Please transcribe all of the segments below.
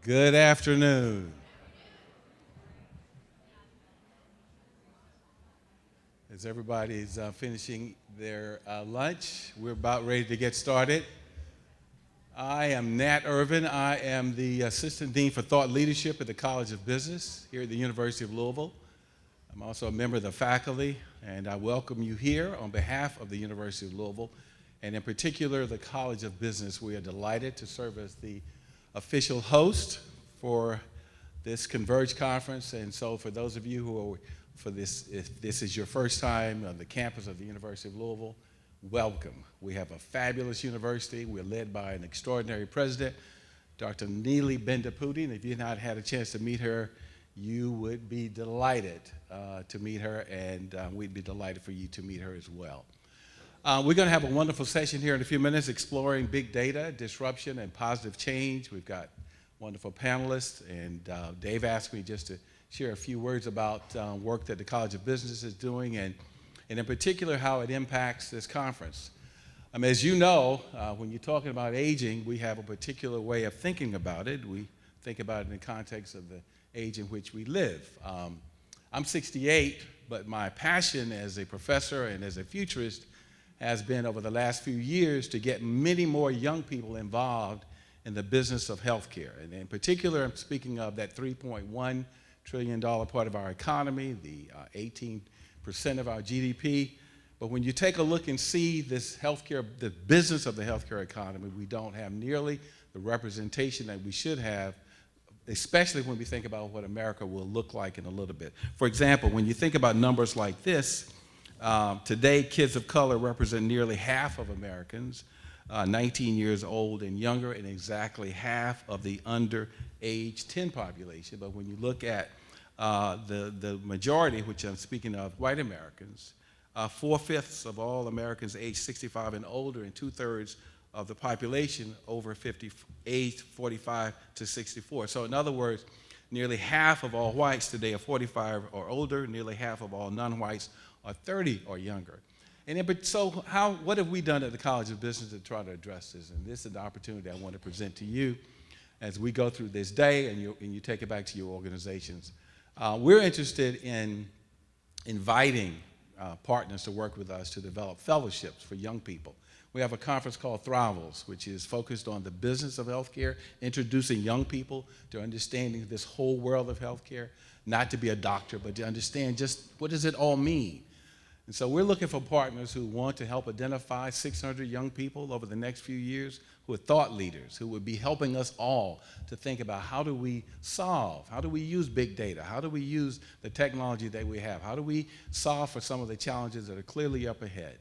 Good afternoon. As everybody's finishing their lunch, we're about ready to get started. I am Nat Irvin. I am the Assistant Dean for Thought Leadership at the College of Business here at the University of Louisville. I'm also a member of the faculty, and I welcome you here on behalf of the University of Louisville, and in particular, the College of Business. We are delighted to serve as the official host for this CONVERGE conference. And so for those of you who are if this is your first time on the campus of the University of Louisville, welcome. We have a fabulous university. We're led by an extraordinary president, Dr. Neeli Bendapudi. And if you've not had a chance to meet her, you would be delighted to meet her, and we'd be delighted for you to meet her as well. We're going to have a wonderful session here in a few minutes exploring big data, disruption, and positive change. We've got wonderful panelists, and Dave asked me just to share a few words about work that the College of Business is doing, and in particular how it impacts this conference. As you know, when you're talking about aging, we have a particular way of thinking about it. We think about it in the context of the age in which we live. I'm 68, but my passion as a professor and as a futurist has been over the last few years to get many more young people involved in the business of healthcare. And in particular, I'm speaking of that $3.1 trillion part of our economy, the 18% of our GDP. But when you take a look and see this healthcare, the business of the healthcare economy, we don't have nearly the representation that we should have, especially when we think about what America will look like in a little bit. For example, when you think about numbers like this, today kids of color represent nearly half of Americans, 19 years old and younger, and exactly half of the under age 10 population. But when you look at the majority, which I'm speaking of, white Americans, 4/5 of all Americans aged 65 and older, and 2/3 of the population over 50, aged 45 to 64. So in other words, nearly half of all whites today are 45 or older, nearly half of all non-whites are 30 or younger. And so what have we done at the College of Business to try to address this? And this is the opportunity I want to present to you as we go through this day and you take it back to your organizations. We're interested in inviting partners to work with us to develop fellowships for young people. We have a conference called Thrivals, which is focused on the business of healthcare, introducing young people to understanding this whole world of healthcare, not to be a doctor, but to understand just what does it all mean. And so we're looking for partners who want to help identify 600 young people over the next few years who are thought leaders, who would be helping us all to think about how do we solve, how do we use big data, how do we use the technology that we have, how do we solve for some of the challenges that are clearly up ahead.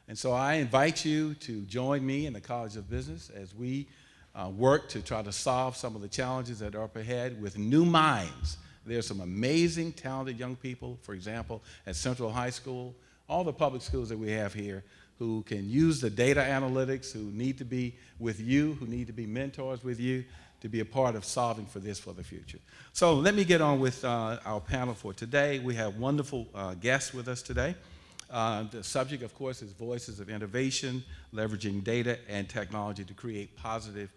And so I invite you to join me in the College of Business as we work to try to solve some of the challenges that are up ahead with new minds. There's some amazing, talented young people, for example, at Central High School, all the public schools that we have here, who can use the data analytics, who need to be with you, who need to be mentors with you, to be a part of solving for this for the future. So let me get on with our panel for today. We have wonderful guests with us today. The subject, of course, is Voices of Innovation, Leveraging Data and Technology to Create Positive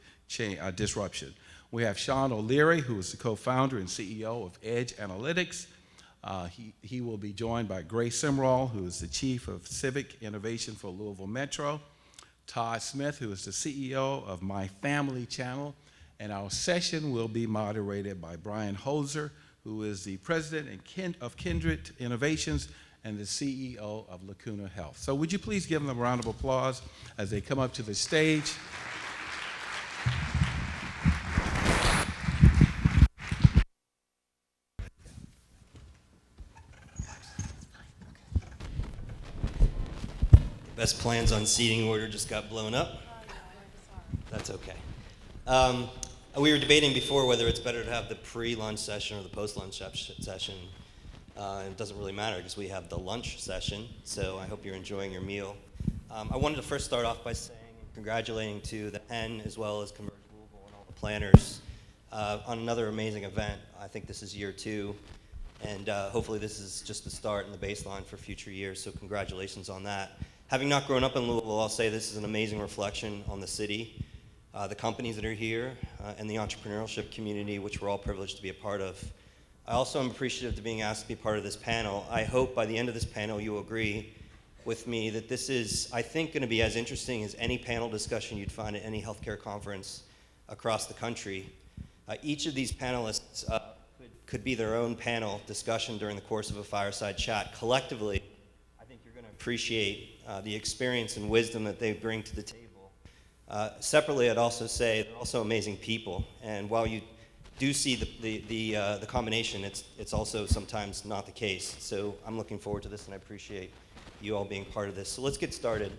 Disruption. We have Sean O'Leary, who is the co-founder and CEO of Edge Analytics. He will be joined by Grace Simrall, who is the Chief of Civic Innovation for Louisville Metro, Todd Smith, who is the CEO of My Family Channel, and our session will be moderated by Brian Holzer, who is the President of Kindred Innovations and the CEO of Lacuna Health. So would you please give them a round of applause as they come up to the stage. Best plans on seating order just got blown up. That's okay. We were debating before whether it's better to have the pre-lunch session or the post-lunch session. It doesn't really matter because we have the lunch session, so I hope you're enjoying your meal. I wanted to first start off by saying and congratulating to the N as well as CONVERGE Louisville and all the planners on another amazing event. I think this is year 2, and hopefully this is just the start and the baseline for future years, so congratulations on that. Having not grown up in Louisville, I'll say this is an amazing reflection on the city. the companies that are here, and the entrepreneurship community, which we're all privileged to be a part of. I also am appreciative to being asked to be part of this panel. I hope by the end of this panel you agree with me that this is, I think, going to be as interesting as any panel discussion you'd find at any healthcare conference across the country. Each of these panelists could be their own panel discussion during the course of a fireside chat. Collectively, I think you're going to appreciate the experience and wisdom that they bring to the table. Separately, I'd also say they're also amazing people, and while you do see the combination, it's also sometimes not the case. So I'm looking forward to this, and I appreciate you all being part of this. So let's get started.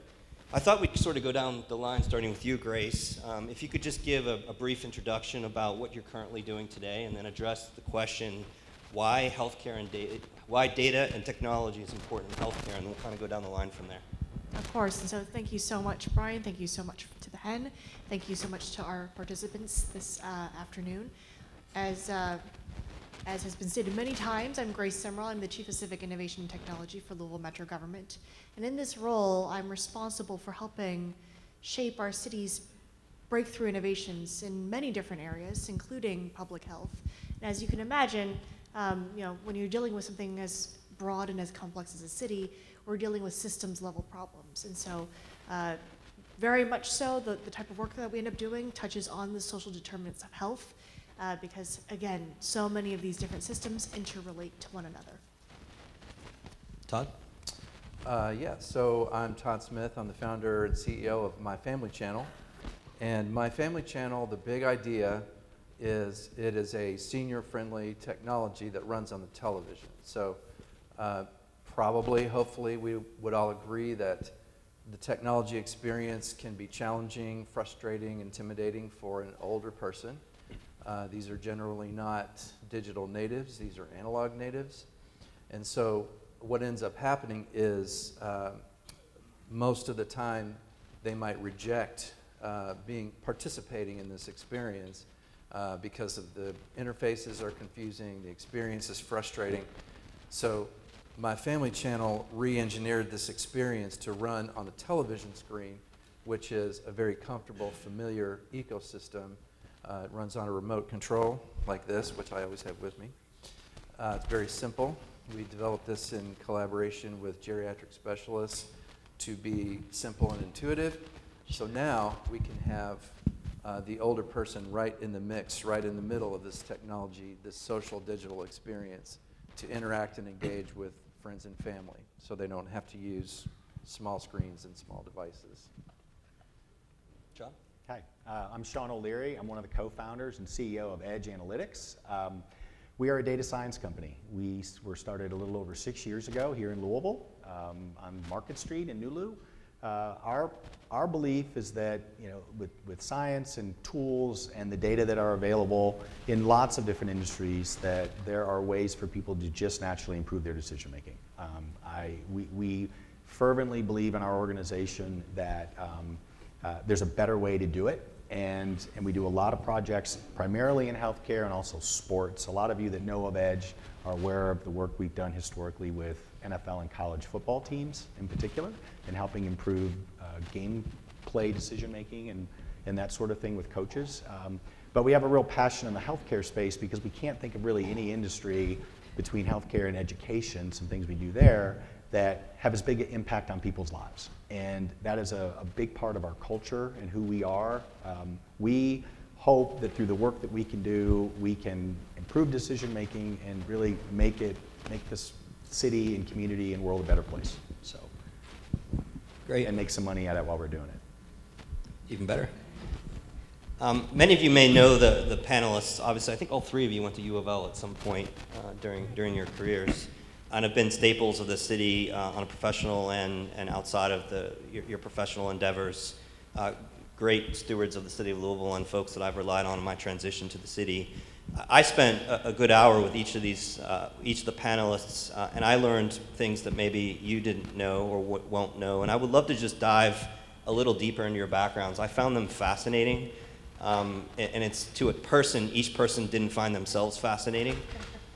I thought we'd sort of go down the line, starting with you, Grace. If you could just give a brief introduction about what you're currently doing today, and then address the question, why healthcare and why data and technology is important in healthcare, and we'll kind of go down the line from there. Of course, and so thank you so much, Brian. Thank you so much to the HEN. Thank you so much to our participants this afternoon. As has been stated many times, I'm Grace Summerall. I'm the Chief of Civic Innovation and Technology for Louisville Metro Government. And in this role, I'm responsible for helping shape our city's breakthrough innovations in many different areas, including public health. And as you can imagine, when you're dealing with something as broad and as complex as a city, we're dealing with systems level problems. And so very much so, the type of work that we end up doing touches on the social determinants of health. Because, again, so many of these different systems interrelate to one another. Todd? So I'm Todd Smith. I'm the founder and CEO of My Family Channel. And My Family Channel, the big idea is it is a senior-friendly technology that runs on the television. So hopefully, we would all agree that the technology experience can be challenging, frustrating, intimidating for an older person. These are generally not digital natives, these are analog natives. And so what ends up happening is most of the time they might reject participating in this experience because of the interfaces are confusing, the experience is frustrating. So My Family Channel re-engineered this experience to run on the television screen, which is a very comfortable, familiar ecosystem. It runs on a remote control like this, which I always have with me. It's very simple. We developed this in collaboration with geriatric specialists to be simple and intuitive. So now we can have the older person right in the mix, right in the middle of this technology, this social digital experience, to interact and engage with friends and family, so they don't have to use small screens and small devices. John? Hi, I'm Sean O'Leary. I'm one of the co-founders and CEO of Edge Analytics. We are a data science company. We were started a little over 6 years ago here in Louisville on Market Street in Nulu. Our belief is that with science and tools and the data that are available in lots of different industries, that there are ways for people to just naturally improve their decision making. We fervently believe in our organization that there's a better way to do it, and we do a lot of projects primarily in healthcare and also sports. A lot of you that know of Edge are aware of the work we've done historically with NFL and college football teams in particular, and helping improve gameplay decision making and that sort of thing with coaches. But we have a real passion in the healthcare space because we can't think of really any industry between healthcare and education, some things we do there, that have as big an impact on people's lives. And that is a big part of our culture and who we are. We hope that through the work that we can do, we can improve decision making and really make this city and community and world a better place. So, Great. And make some money at it while we're doing it. Even better. Many of you may know the panelists. Obviously, I think all three of you went to U of L at some point during your careers, and have been staples of the city on a professional and outside of your professional endeavors. Great stewards of the city of Louisville and folks that I've relied on in my transition to the city. I spent a good hour with each of the panelists, and I learned things that maybe you didn't know or won't know. And I would love to just dive a little deeper into your backgrounds. I found them fascinating, and it's to a person. Each person didn't find themselves fascinating.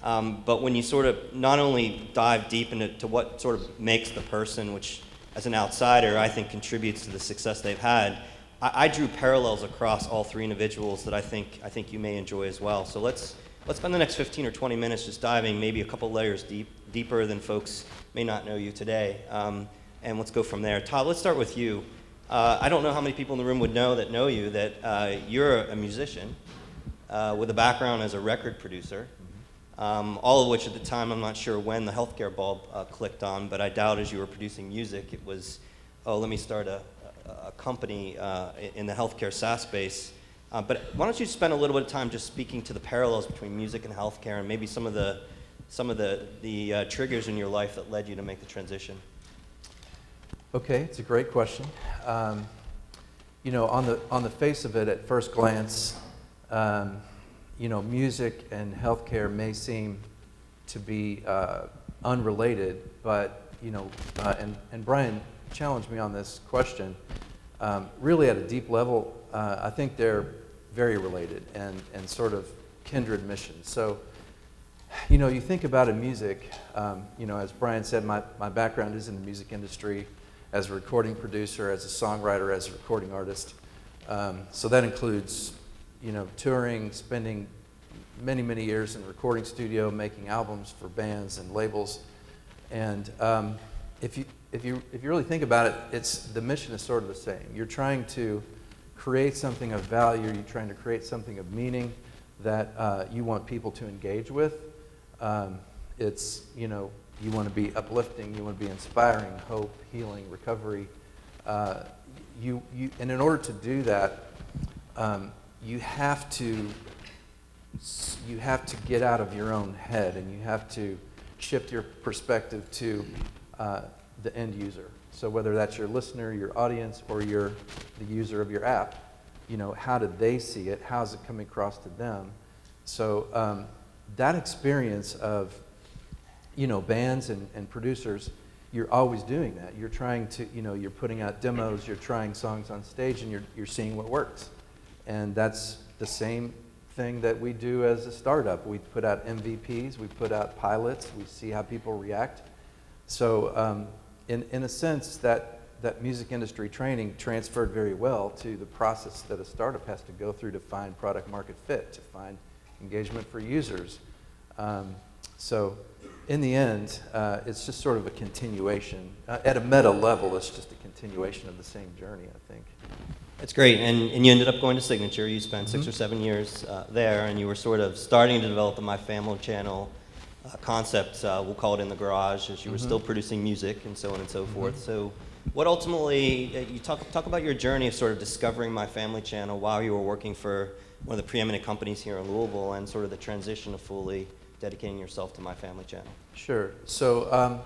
But when you sort of not only dive deep into what sort of makes the person, which as an outsider I think contributes to the success they've had, I drew parallels across all three individuals that I think you may enjoy as well. So let's spend the next 15 or 20 minutes just diving maybe a couple layers deeper than folks may not know you today, and let's go from there. Todd, let's start with you. I don't know how many people in the room would know you, that you're a musician with a background as a record producer, all of which at the time, I'm not sure when the healthcare bulb clicked on, but I doubt as you were producing music, it was, oh, let me start a company in the healthcare SaaS space. But why don't you spend a little bit of time just speaking to the parallels between music and healthcare, and maybe some of the triggers in your life that led you to make the transition? Okay, it's a great question. You know, on the face of it, at first glance, you know, music and healthcare may seem to be unrelated, but you know, and Brian challenged me on this question. Really, at a deep level, I think they're very related and sort of kindred missions. So, you know, you think about in music, you know, as Brian said, my background is in the music industry as a recording producer, as a songwriter, as a recording artist. So that includes, you know, touring, spending many years in a recording studio, making albums for bands and labels. And if you really think about it, the mission is sort of the same. You're trying to create something of value. You're trying to create something of meaning that you want people to engage with. It's, you know, you want to be uplifting. You want to be inspiring, hope, healing, recovery. And in order to do that, you have to get out of your own head, and you have to shift your perspective to the end user. So whether that's your listener, your audience, or the user of your app, you know, how do they see it? How's it coming across to them? So that experience of, you know, bands and producers, you're always doing that. You're trying to, you know, you're putting out demos, you're trying songs on stage, and you're seeing what works. And that's the same thing that we do as a startup. We put out MVPs, we put out pilots, we see how people react. So in a sense, that music industry training transferred very well to the process that a startup has to go through to find product market fit, to find engagement for users. So in the end, it's just sort of a continuation. At a meta level, it's just a continuation of the same journey, I think. That's great, and you ended up going to Signature. You spent 6 or 7 years there, and you were sort of starting to develop the My Family channel concept, we'll call it in the garage, as you were still producing music and so on and so forth. So what ultimately, you talk about your journey of sort of discovering My Family channel while you were working for one of the preeminent companies here in Louisville, and sort of the transition of fully dedicating yourself to My Family channel. Sure. So,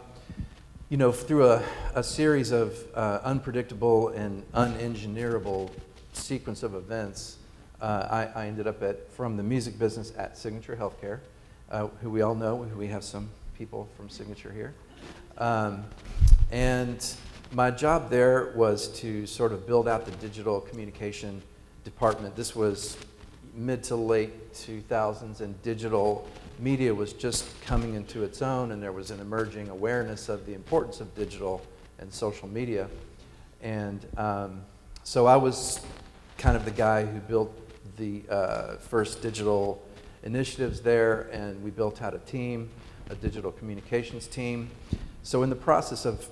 you know, through a series of unpredictable and unengineerable sequence of events, I ended up from the music business at Signature Healthcare, who we all know. We have some people from Signature here. And my job there was to sort of build out the digital communication department. This was mid to late 2000s, and digital media was just coming into its own, and there was an emerging awareness of the importance of digital and social media. And so I was kind of the guy who built the first digital initiatives there, and we built out a team, a digital communications team. So in the process of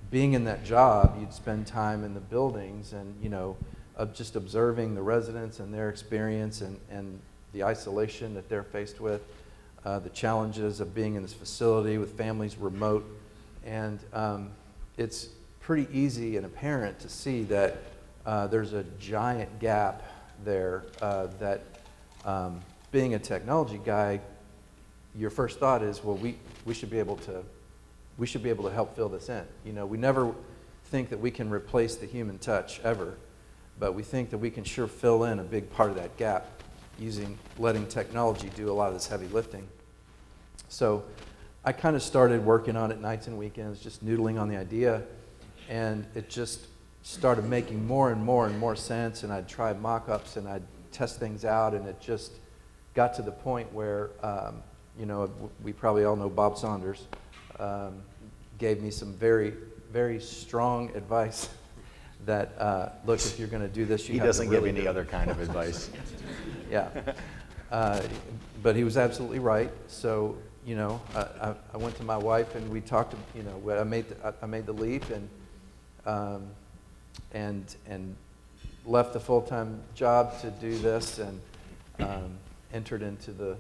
being in that job, you'd spend time in the buildings and, you know, of just observing the residents and their experience and the isolation that they're faced with, the challenges of being in this facility with families remote. And it's pretty easy and apparent to see that there's a giant gap there that being a technology guy, your first thought is, well, we should be able to help fill this in. You know, we never think that we can replace the human touch ever, but we think that we can sure fill in a big part of that gap letting technology do a lot of this heavy lifting. So I kind of started working on it nights and weekends, just noodling on the idea, and it just started making more and more sense, and I'd try mock-ups and I'd test things out, and it just got to the point where, you know, we probably all know Bob Saunders, gave me some very, very strong advice that, look, if you're going to do this, you He have doesn't to give really any do it. other kind of advice. Yeah. But he was absolutely right. So, you know, I went to my wife and we talked, you know, I made the leap and left the full-time job to do this and entered into the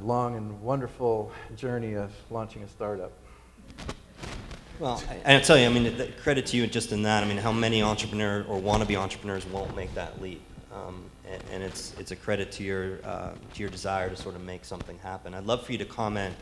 long and wonderful journey of launching a startup. Well, I'll tell you, I mean, credit to you just in that. I mean, how many entrepreneurs or wannabe entrepreneurs won't make that leap? And it's a credit to your desire to sort of make something happen. I'd love for you to comment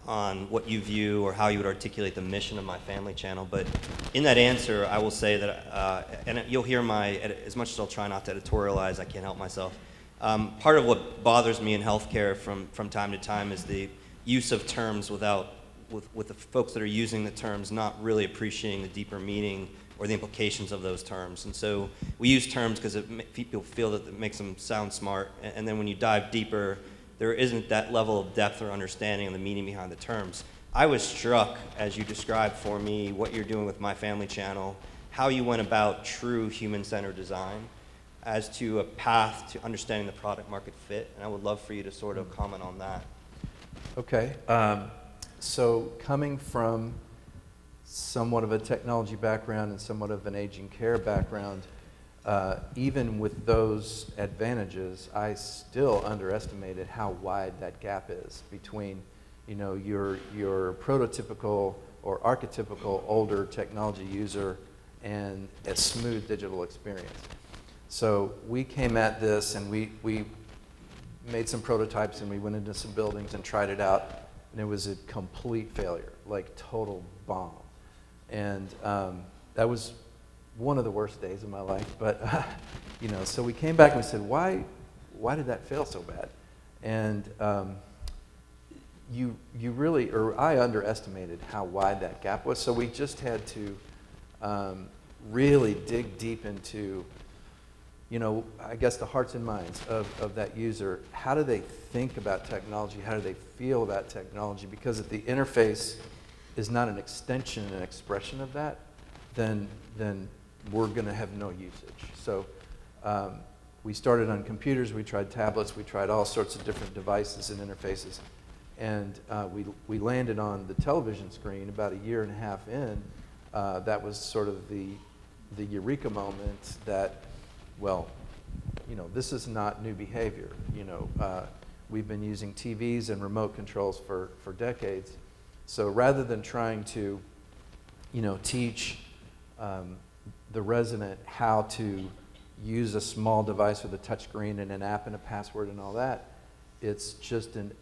on what you view or how you would articulate the mission of my family channel. But in that answer, I will say that, and you'll hear as much as I'll try not to editorialize, I can't help myself. Part of what bothers me in healthcare from time to time is the use of terms with the folks that are using the terms not really appreciating the deeper meaning or the implications of those terms. And so we use terms because people feel that it makes them sound smart, and then when you dive deeper, there isn't that level of depth or understanding of the meaning behind the terms. I was struck, as you described for me, what you're doing with My Family Channel, how you went about true human-centered design as to a path to understanding the product market fit, and I would love for you to sort of comment on that. Okay. So coming from somewhat of a technology background and somewhat of an aging care background, even with those advantages, I still underestimated how wide that gap is between, you know, your prototypical or archetypical older technology user and a smooth digital experience. So we came at this and we made some prototypes and we went into some buildings and tried it out, and it was a complete failure, like total bomb. And that was one of the worst days of my life. But you know, so we came back and we said, why did that fail so bad? And you really, or I underestimated how wide that gap was. So we just had to really dig deep into, you know, I guess the hearts and minds of that user. How do they think about technology? How do they feel about technology? Because if the interface is not an extension and expression of that, then we're going to have no usage. So we started on computers, we tried tablets, we tried all sorts of different devices and interfaces. And we landed on the television screen about a year and a half in. That was sort of the eureka moment that, well, you know, this is not new behavior. You know, we've been using TVs and remote controls for decades. So rather than trying to, you know, teach the resident how to use a small device with a touchscreen and an app and a password and all that, it's just an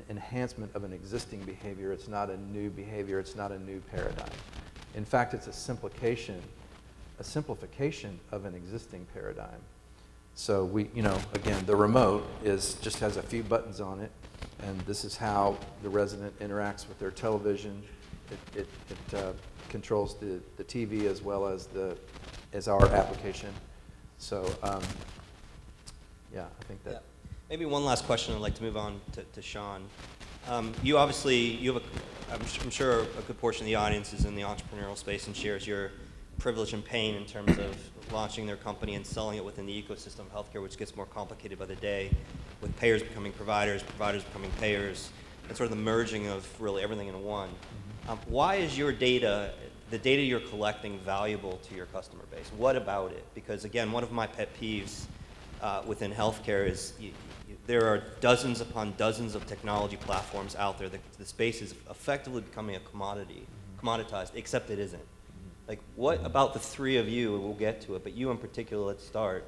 enhancement of an existing behavior. It's not a new behavior. It's not a new paradigm. In fact, it's a simplification of an existing paradigm. So we, you know, again, the remote just has a few buttons on it, and this is how the resident interacts with their television. It controls the TV as well as our application. So yeah, I think that. Yeah. Maybe one last question. I'd like to move on to Sean. You obviously, I'm sure a good portion of the audience is in the entrepreneurial space and shares your privilege and pain in terms of launching their company and selling it within the ecosystem of healthcare, which gets more complicated by the day, with payers becoming providers, providers becoming payers, and sort of the merging of really everything in one. Why is your data, the data you're collecting, valuable to your customer base? What about it? Because again, one of my pet peeves within healthcare is there are dozens upon dozens of technology platforms out there. The space is effectively becoming a commodity, commoditized, except it isn't. Like, what about the three of you, and we'll get to it, but you in particular, let's start.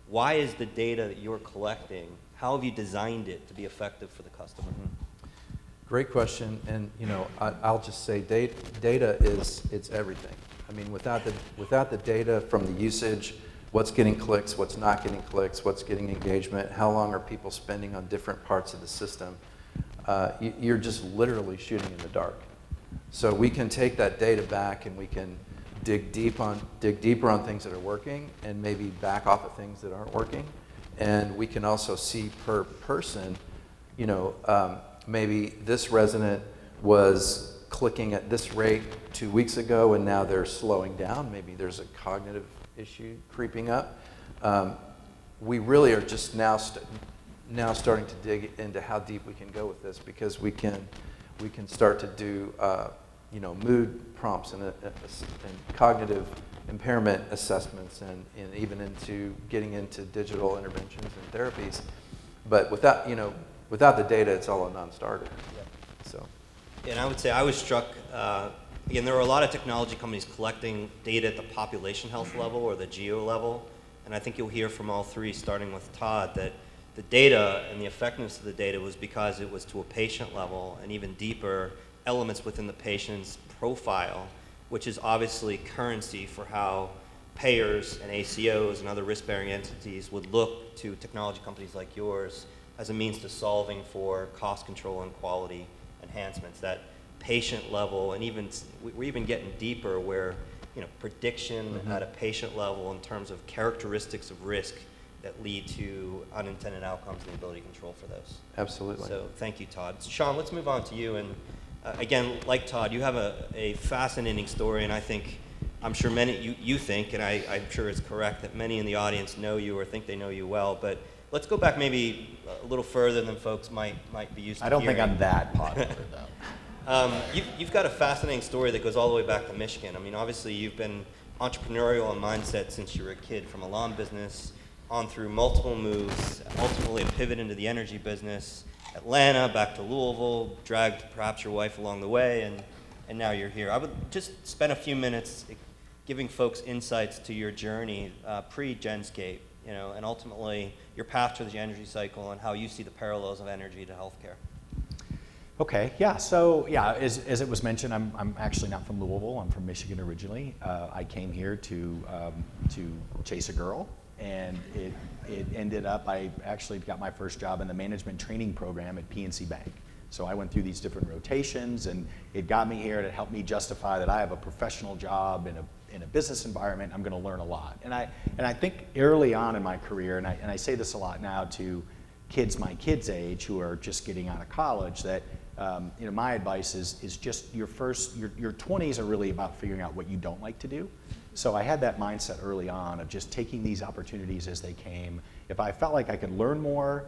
Why is the data that you're collecting, how have you designed it to be effective for the customer? Great question, and you know, I'll just say data it's everything. I mean, without the data from the usage, what's getting clicks, what's not getting clicks, what's getting engagement, how long are people spending on different parts of the system, you're just literally shooting in the dark. So we can take that data back and we can dig deeper on things that are working and maybe back off of things that aren't working. And we can also see per person, you know, maybe this resident was clicking at this rate 2 weeks ago, and now they're slowing down. Maybe there's a cognitive issue creeping up. We really are just now starting to dig into how deep we can go with this, because we can start to do mood prompts and cognitive impairment assessments, and even into getting into digital interventions and therapies. But without the data, it's all a non-starter. Yep. So. And I would say I was struck, again, there are a lot of technology companies collecting data at the population health level or the geo level, and I think you'll hear from all three, starting with Todd, that the data and the effectiveness of the data was because it was to a patient level and even deeper elements within the patient's profile, which is obviously currency for how payers and ACOs and other risk-bearing entities would look to technology companies like yours as a means to solving for cost control and quality enhancements, that patient level, and even we're even getting deeper where prediction at a patient level in terms of characteristics of risk that lead to unintended outcomes and the ability to control for those. Absolutely. So thank you, Todd. Sean, let's move on to you. And again, like Todd, you have a fascinating story, and I'm sure many, you think, and I'm sure it's correct, that many in the audience know you or think they know you well, but let's go back maybe a little further than folks might be used to I don't hearing. think I'm that popular, though. You've got a fascinating story that goes all the way back to Michigan. I mean, obviously you've been entrepreneurial in mindset since you were a kid, from a lawn business on through multiple moves, ultimately a pivot into the energy business, Atlanta, back to Louisville, dragged perhaps your wife along the way, and now you're here. I would just spend a few minutes giving folks insights to your journey pre-Genscape, and ultimately your path to the energy cycle and how you see the parallels of energy to healthcare. Okay, yeah, so yeah, as it was mentioned, I'm actually not from Louisville, I'm from Michigan originally. I came here to chase a girl, and it ended up, I actually got my first job in the management training program at PNC Bank. So I went through these different rotations, and it got me here, and it helped me justify that I have a professional job in a business environment. I'm going to learn a lot. And I think early on in my career, and I say this a lot now to kids my kids' age who are just getting out of college, that my advice is just your 20s are really about figuring out what you don't like to do. So I had that mindset early on of just taking these opportunities as they came. If I felt like I could learn more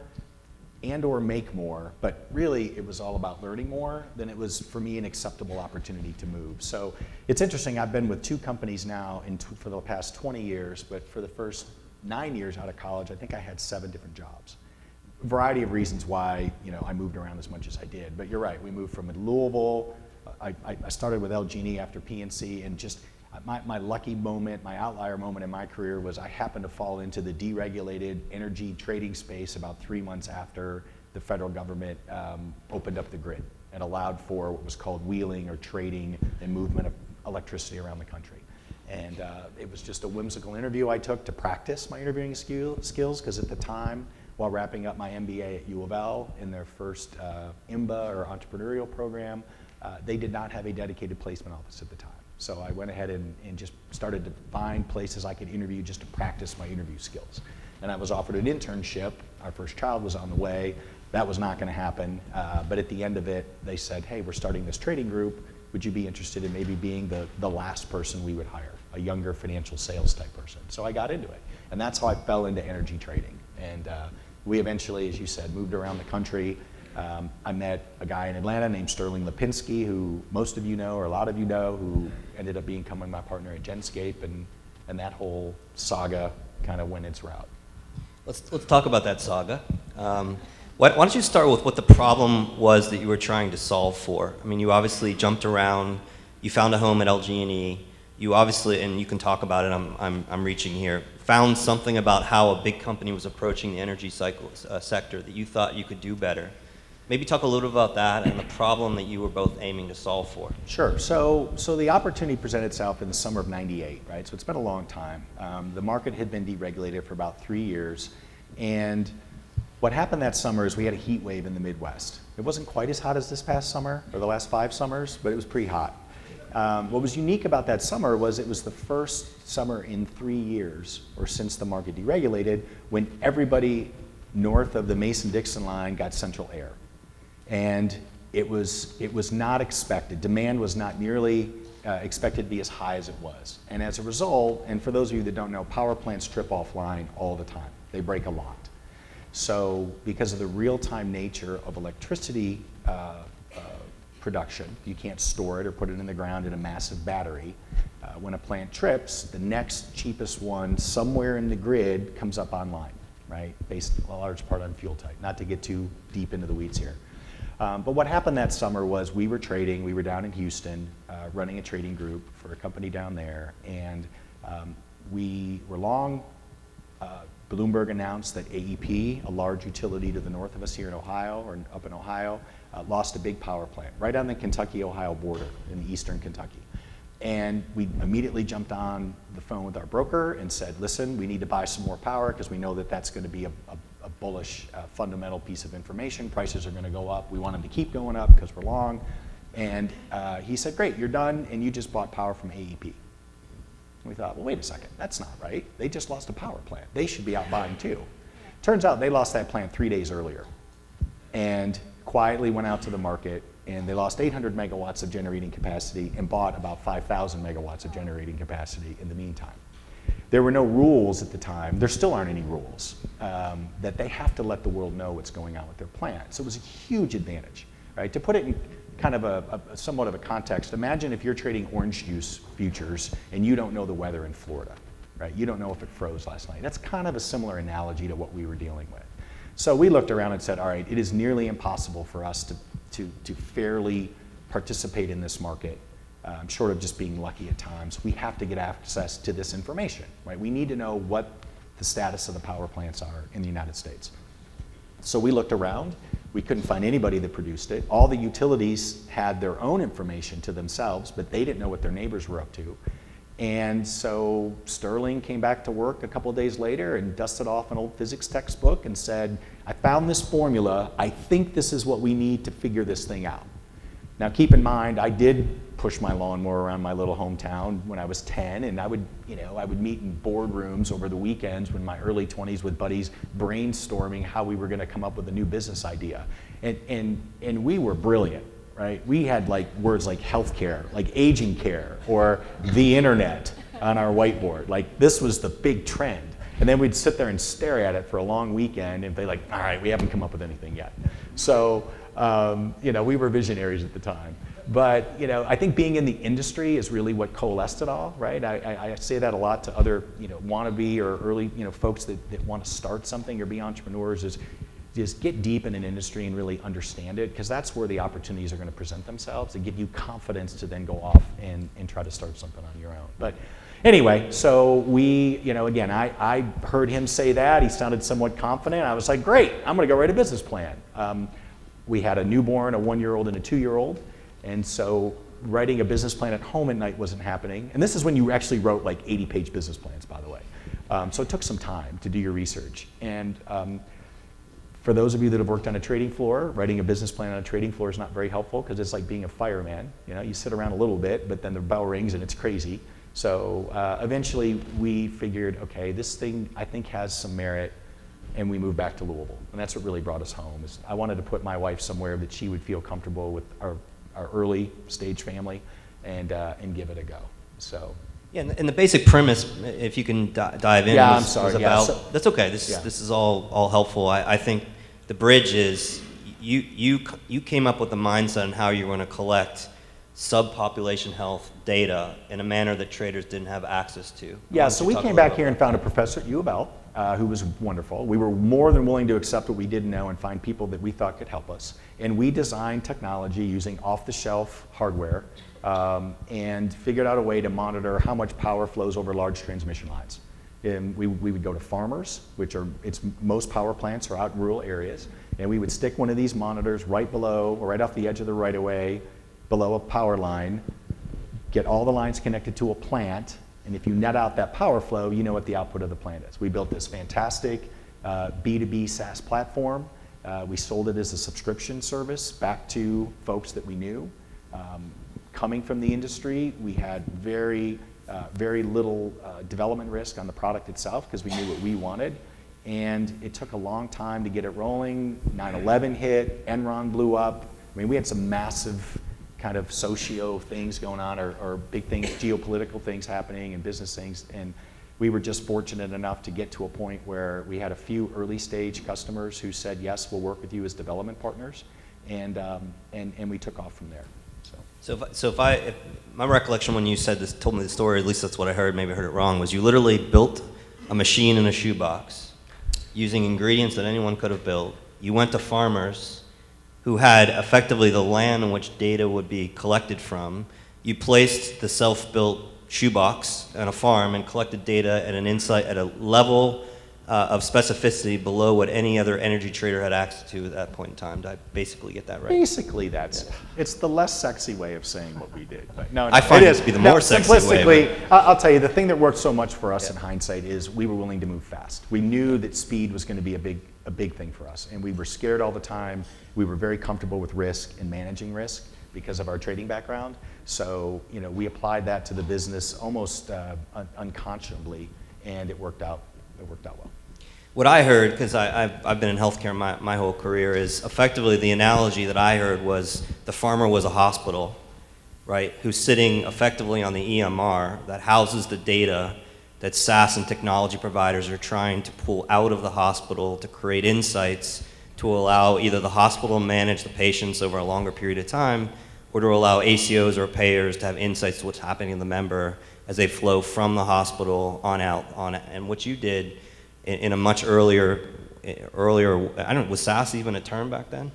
and or make more, but really it was all about learning more, then it was for me an acceptable opportunity to move. So it's interesting, I've been with 2 companies now for the past 20 years, but for the first 9 years out of college, I think I had 7 different jobs. A variety of reasons why I moved around as much as I did, but you're right, we moved from Louisville. I started with LG&E after PNC, and just my lucky moment, my outlier moment in my career was I happened to fall into the deregulated energy trading space about 3 months after the federal government opened up the grid and allowed for what was called wheeling or trading and movement of electricity around the country. And it was just a whimsical interview I took to practice my interviewing skills, because at the time, while wrapping up my MBA at U of L in their first IMBA or entrepreneurial program, they did not have a dedicated placement office at the time. So I went ahead and just started to find places I could interview just to practice my interview skills. And I was offered an internship. Our first child was on the way. That was not going to happen. But at the end of it, they said, hey, we're starting this trading group. Would you be interested in maybe being the last person we would hire, a younger financial sales type person? So I got into it. And that's how I fell into energy trading. And we eventually, as you said, moved around the country. I met a guy in Atlanta named Sterling Lipinski, who most of you know, or a lot of you know, who ended up becoming my partner at Genscape, and that whole saga kind of went its route. Let's talk about that saga. Why don't you start with what the problem was that you were trying to solve for? I mean, you obviously jumped around. You found a home at LG&E. You obviously, and you can talk about it, I'm reaching here, found something about how a big company was approaching the energy cycle sector that you thought you could do better. Maybe talk a little bit about that and the problem that you were both aiming to solve for. Sure. So the opportunity presented itself in the summer of '98, right? So it's been a long time. The market had been deregulated for about 3 years, and what happened that summer is we had a heat wave in the Midwest. It wasn't quite as hot as this past summer or the last 5 summers, but it was pretty hot. What was unique about that summer was it was the first summer in 3 years, or since the market deregulated, when everybody north of the Mason-Dixon line got central air. And it was not expected. Demand was not nearly expected to be as high as it was. And as a result, and for those of you that don't know, power plants trip offline all the time. They break a lot. So because of the real-time nature of electricity production, you can't store it or put it in the ground in a massive battery. When a plant trips, the next cheapest one somewhere in the grid comes up online, right? Based a large part on fuel type, not to get too deep into the weeds here. But what happened that summer was we were trading, we were down in Houston, running a trading group for a company down there, and we were long. Bloomberg announced that AEP, a large utility to the north of us here in Ohio, or up in Ohio, lost a big power plant right on the Kentucky-Ohio border in eastern Kentucky. And we immediately jumped on the phone with our broker and said, listen, we need to buy some more power because we know that that's going to be a bullish fundamental piece of information. Prices are going to go up. We want them to keep going up because we're long. And he said, great, you're done, and you just bought power from AEP. We thought, well, wait a second, that's not right. They just lost a power plant. They should be out buying too. Turns out they lost that plant 3 days earlier and quietly went out to the market, and they lost 800 megawatts of generating capacity and bought about 5,000 megawatts of generating capacity in the meantime. There were no rules at the time, there still aren't any rules, that they have to let the world know what's going on with their plant. So it was a huge advantage, right? To put it in kind of somewhat of a context, imagine if you're trading orange juice futures and you don't know the weather in Florida, right? You don't know if it froze last night. That's kind of a similar analogy to what we were dealing with. So we looked around and said, all right, it is nearly impossible for us to fairly participate in this market, short of just being lucky at times. We have to get access to this information, right? We need to know what the status of the power plants are in the United States. So we looked around. We couldn't find anybody that produced it. All the utilities had their own information to themselves, but they didn't know what their neighbors were up to. And so Sterling came back to work a couple of days later and dusted off an old physics textbook and said, I found this formula. I think this is what we need to figure this thing out. Now keep in mind, I did push my lawnmower around my little hometown when I was 10, and I would meet in boardrooms over the weekends when my early 20s with buddies brainstorming how we were going to come up with a new business idea. And we were brilliant, right? We had like words like healthcare, like aging care, or the internet on our whiteboard. Like this was the big trend. And then we'd sit there and stare at it for a long weekend and be like, all right, we haven't come up with anything yet. So, we were visionaries at the time. But, I think being in the industry is really what coalesced it all, right? I say that a lot to other, wannabe or early, folks that want to start something or be entrepreneurs is just get deep in an industry and really understand it, because that's where the opportunities are going to present themselves and give you confidence to then go off and try to start something on your own. But anyway, so we, again, I heard him say that. He sounded somewhat confident. I was like, great, I'm going to go write a business plan. We had a newborn, a 1-year-old, and a 2-year-old. And so writing a business plan at home at night wasn't happening. And this is when you actually wrote like 80-page business plans, by the way. So it took some time to do your research. And for those of you that have worked on a trading floor, writing a business plan on a trading floor is not very helpful because it's like being a fireman. You sit around a little bit, but then the bell rings and it's crazy. So eventually we figured, okay, this thing I think has some merit, and we moved back to Louisville. And that's what really brought us home. Is I wanted to put my wife somewhere that she would feel comfortable with our early stage family and give it a go. So. Yeah, and the basic premise, if you can dive in, yeah, was, I'm sorry. was Yeah, about, that's okay. This is all helpful. I think the bridge is you came up with the mindset on how you're going to collect subpopulation health data in a manner that traders didn't have access to. Yeah, so we came back here and found a professor at U of L who was wonderful. We were more than willing to accept what we didn't know and find people that we thought could help us. And we designed technology using off-the-shelf hardware and figured out a way to monitor how much power flows over large transmission lines. And we would go to farmers, most power plants are out in rural areas, and we would stick one of these monitors right below, or right off the edge of the right-of-way, below a power line, get all the lines connected to a plant, and if you net out that power flow, you know what the output of the plant is. We built this fantastic B2B SaaS platform. We sold it as a subscription service back to folks that we knew. Coming from the industry, we had very little development risk on the product itself because we knew what we wanted. And it took a long time to get it rolling. 9/11 hit, Enron blew up. I mean, we had some massive kind of socio things going on, or big things, geopolitical things happening and business things, and we were just fortunate enough to get to a point where we had a few early stage customers who said, yes, we'll work with you as development partners, and we took off from there. So if my recollection when you said this, told me the story, at least that's what I heard, maybe I heard it wrong, was you literally built a machine in a shoebox using ingredients that anyone could have built. You went to farmers who had effectively the land in which data would be collected from. You placed the self-built shoebox on a farm and collected data at an insight at a level of specificity below what any other energy trader had access to at that point in time. Did I basically get that right? Basically, it's the less sexy way of saying what we did. But no, I find it to be the more sexy way. Simplistically, I'll tell you, the thing that worked so much for us in hindsight is we were willing to move fast. We knew that speed was going to be a big thing for us, and we were scared all the time. We were very comfortable with risk and managing risk because of our trading background. So, we applied that to the business almost unconscionably, and it worked out. It worked out well. What I heard, because I've been in healthcare my whole career, is effectively the analogy that I heard was the farmer was a hospital, right, who's sitting effectively on the EMR that houses the data that SaaS and technology providers are trying to pull out of the hospital to create insights to allow either the hospital to manage the patients over a longer period of time, or to allow ACOs or payers to have insights to what's happening in the member as they flow from the hospital on out. And what you did in a much earlier, I don't know, was SaaS even a term back then?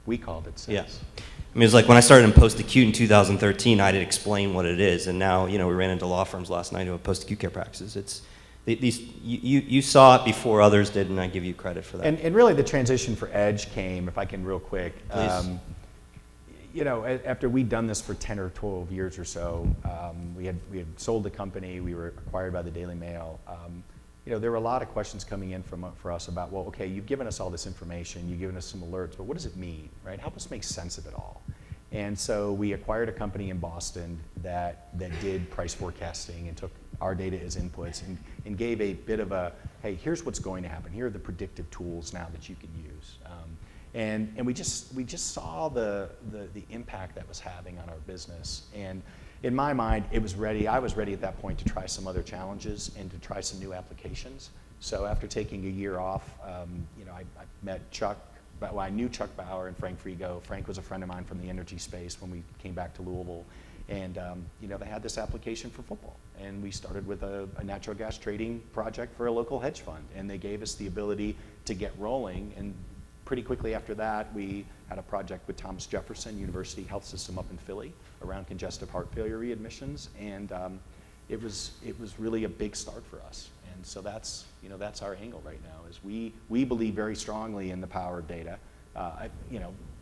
We called it SaaS. Yeah. I mean, it was like when I started in post-acute in 2013, I had to explain what it is. And now, we ran into law firms last night who have post-acute care practices. You saw it before others did, and I give you credit for that. And really the transition for Edge came, if I can real quick, Please. After we'd done this for 10 or 12 years or so, we had sold the company, we were acquired by the Daily Mail. There were a lot of questions coming in for us about, well, okay, you've given us all this information, you've given us some alerts, but what does it mean, right? Help us make sense of it all. And so we acquired a company in Boston that did price forecasting and took our data as inputs and gave a bit of a, hey, here's what's going to happen. Here are the predictive tools now that you can use. And we just saw the impact that was having on our business. And in my mind, I was ready at that point to try some other challenges and to try some new applications. So after taking a year off, I met Chuck. Well, I knew Chuck Bauer and Frank Frigo. Frank was a friend of mine from the energy space when we came back to Louisville. And they had this application for football. And we started with a natural gas trading project for a local hedge fund. And they gave us the ability to get rolling. And pretty quickly after that, we had a project with Thomas Jefferson University Health System up in Philly around congestive heart failure readmissions. And it was really a big start for us. And so that's our angle right now, is we believe very strongly in the power of data.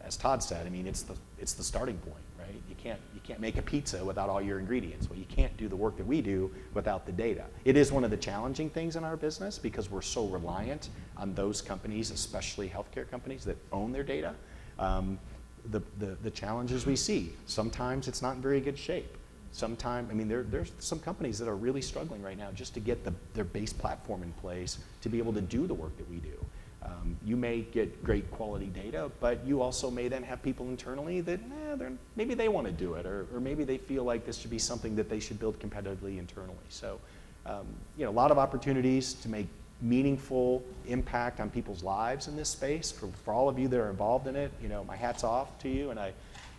As Todd said, I mean, it's the starting point, right? You can't make a pizza without all your ingredients. Well, you can't do the work that we do without the data. It is one of the challenging things in our business because we're so reliant on those companies, especially healthcare companies that own their data. The challenges we see, sometimes it's not in very good shape. Sometimes, I mean, there's some companies that are really struggling right now just to get their base platform in place to be able to do the work that we do. You may get great quality data, but you also may then have people internally that maybe they want to do it, or maybe they feel like this should be something that they should build competitively internally. So, a lot of opportunities to make meaningful impact on people's lives in this space. For all of you that are involved in it, my hat's off to you, and I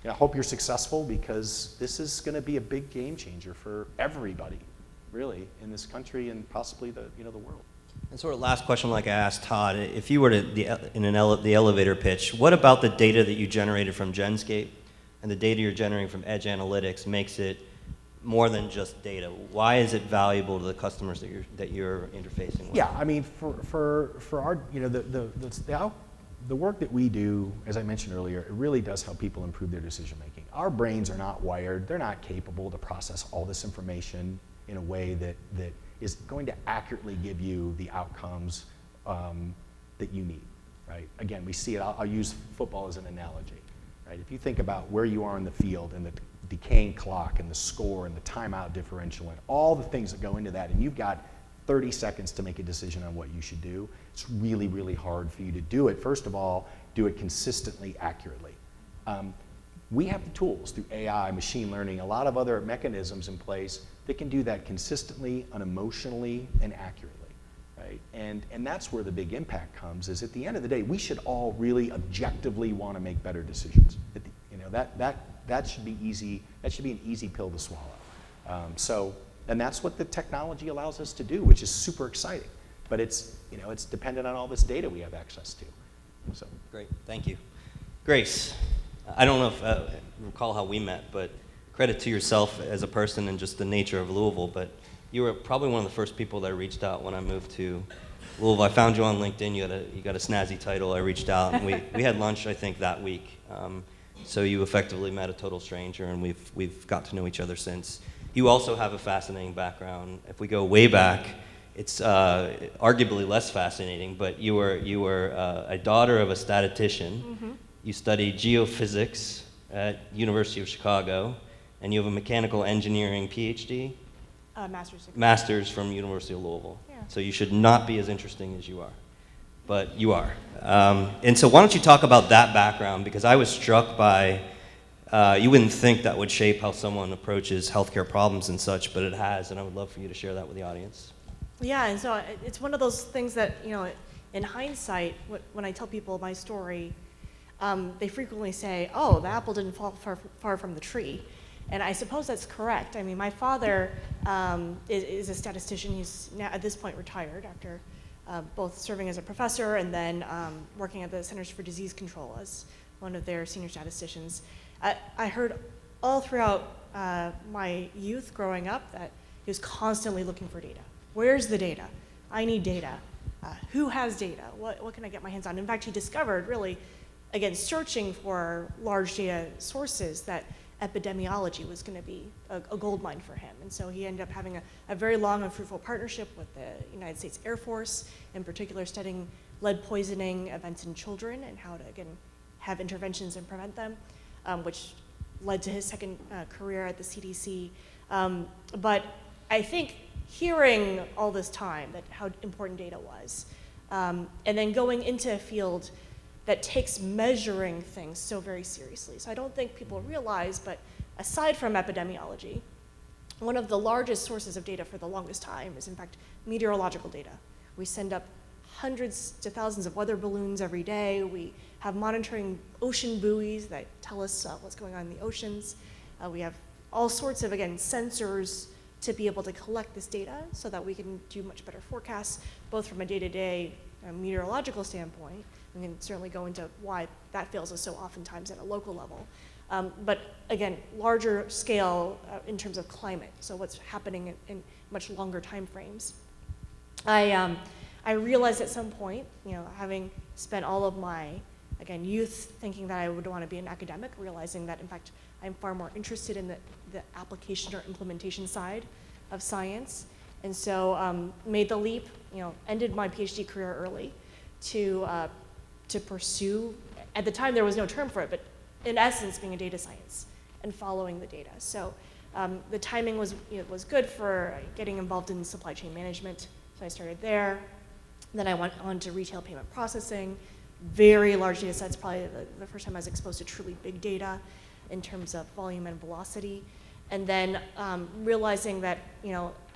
hope you're successful, because this is going to be a big game changer for everybody, really, in this country and possibly the world. And sort of last question, like I asked Todd, if you were to the elevator pitch, what about the data that you generated from Genscape and the data you're generating from Edge Analytics makes it more than just data? Why is it valuable to the customers that you're interfacing with? Yeah, I mean, for our the work that we do, as I mentioned earlier, it really does help people improve their decision making. Our brains are not wired; they're not capable to process all this information in a way that is going to accurately give you the outcomes that you need, right? Again, we see it, I'll use football as an analogy, right? If you think about where you are in the field and the decaying clock and the score and the timeout differential and all the things that go into that, and you've got 30 seconds to make a decision on what you should do, it's really, really hard for you to do it, first of all, do it consistently, accurately. We have the tools through AI, machine learning, a lot of other mechanisms in place that can do that consistently, unemotionally, and accurately, right? And that's where the big impact comes, is at the end of the day, we should all really objectively want to make better decisions. That should be easy, that should be an easy pill to swallow. And that's what the technology allows us to do, which is super exciting. But it's dependent on all this data we have access to. So. Great, thank you. Grace, I don't know if recall how we met, but credit to yourself as a person and just the nature of Louisville, but you were probably one of the first people that I reached out when I moved to Louisville. I found you on LinkedIn, you got a snazzy title, I reached out, and we had lunch, I think, that week. So you effectively met a total stranger, and we've got to know each other since. You also have a fascinating background. If we go way back, it's arguably less fascinating, but you were a daughter of a statistician. Mm-hmm. You studied geophysics at University of Chicago, and you have a mechanical engineering PhD? Master's degree. Master's from University of Louisville. Yeah. So you should not be as interesting as you are, but you are. And so why don't you talk about that background, because I was struck by, you wouldn't think that would shape how someone approaches healthcare problems and such, but it has, and I would love for you to share that with the audience. Yeah, and so it's one of those things that, in hindsight, when I tell people my story, they frequently say, oh, the apple didn't fall far from the tree. And I suppose that's correct. I mean, my father is a statistician. He's now, at this point, retired after both serving as a professor and then working at the Centers for Disease Control as one of their senior statisticians. I heard all throughout my youth growing up that he was constantly looking for data. Where's the data? I need data. Who has data? What can I get my hands on? In fact, he discovered, really, again, searching for large data sources, that epidemiology was going to be a gold mine for him. And so he ended up having a very long and fruitful partnership with the United States Air Force, in particular studying lead poisoning events in children and how to, again, have interventions and prevent them, which led to his second career at the CDC. But I think hearing all this time that how important data was, and then going into a field that takes measuring things so very seriously. So I don't think people realize, but aside from epidemiology, one of the largest sources of data for the longest time is, in fact, meteorological data. We send up hundreds to thousands of weather balloons every day. We have monitoring ocean buoys that tell us what's going on in the oceans. We have all sorts of, again, sensors to be able to collect this data so that we can do much better forecasts, both from a day-to-day meteorological standpoint. We can certainly go into why that fails us so oftentimes at a local level. But again, larger scale in terms of climate, so what's happening in much longer time frames. I realized at some point, having spent all of my, again, youth thinking that I would want to be an academic, realizing that in fact I'm far more interested in the application or implementation side of science. And so made the leap, ended my PhD career early to pursue, at the time there was no term for it, but in essence being a data science and following the data. So the timing was good for getting involved in supply chain management. So I started there. Then I went on to retail payment processing, very large data sets, probably the first time I was exposed to truly big data in terms of volume and velocity. And then realizing that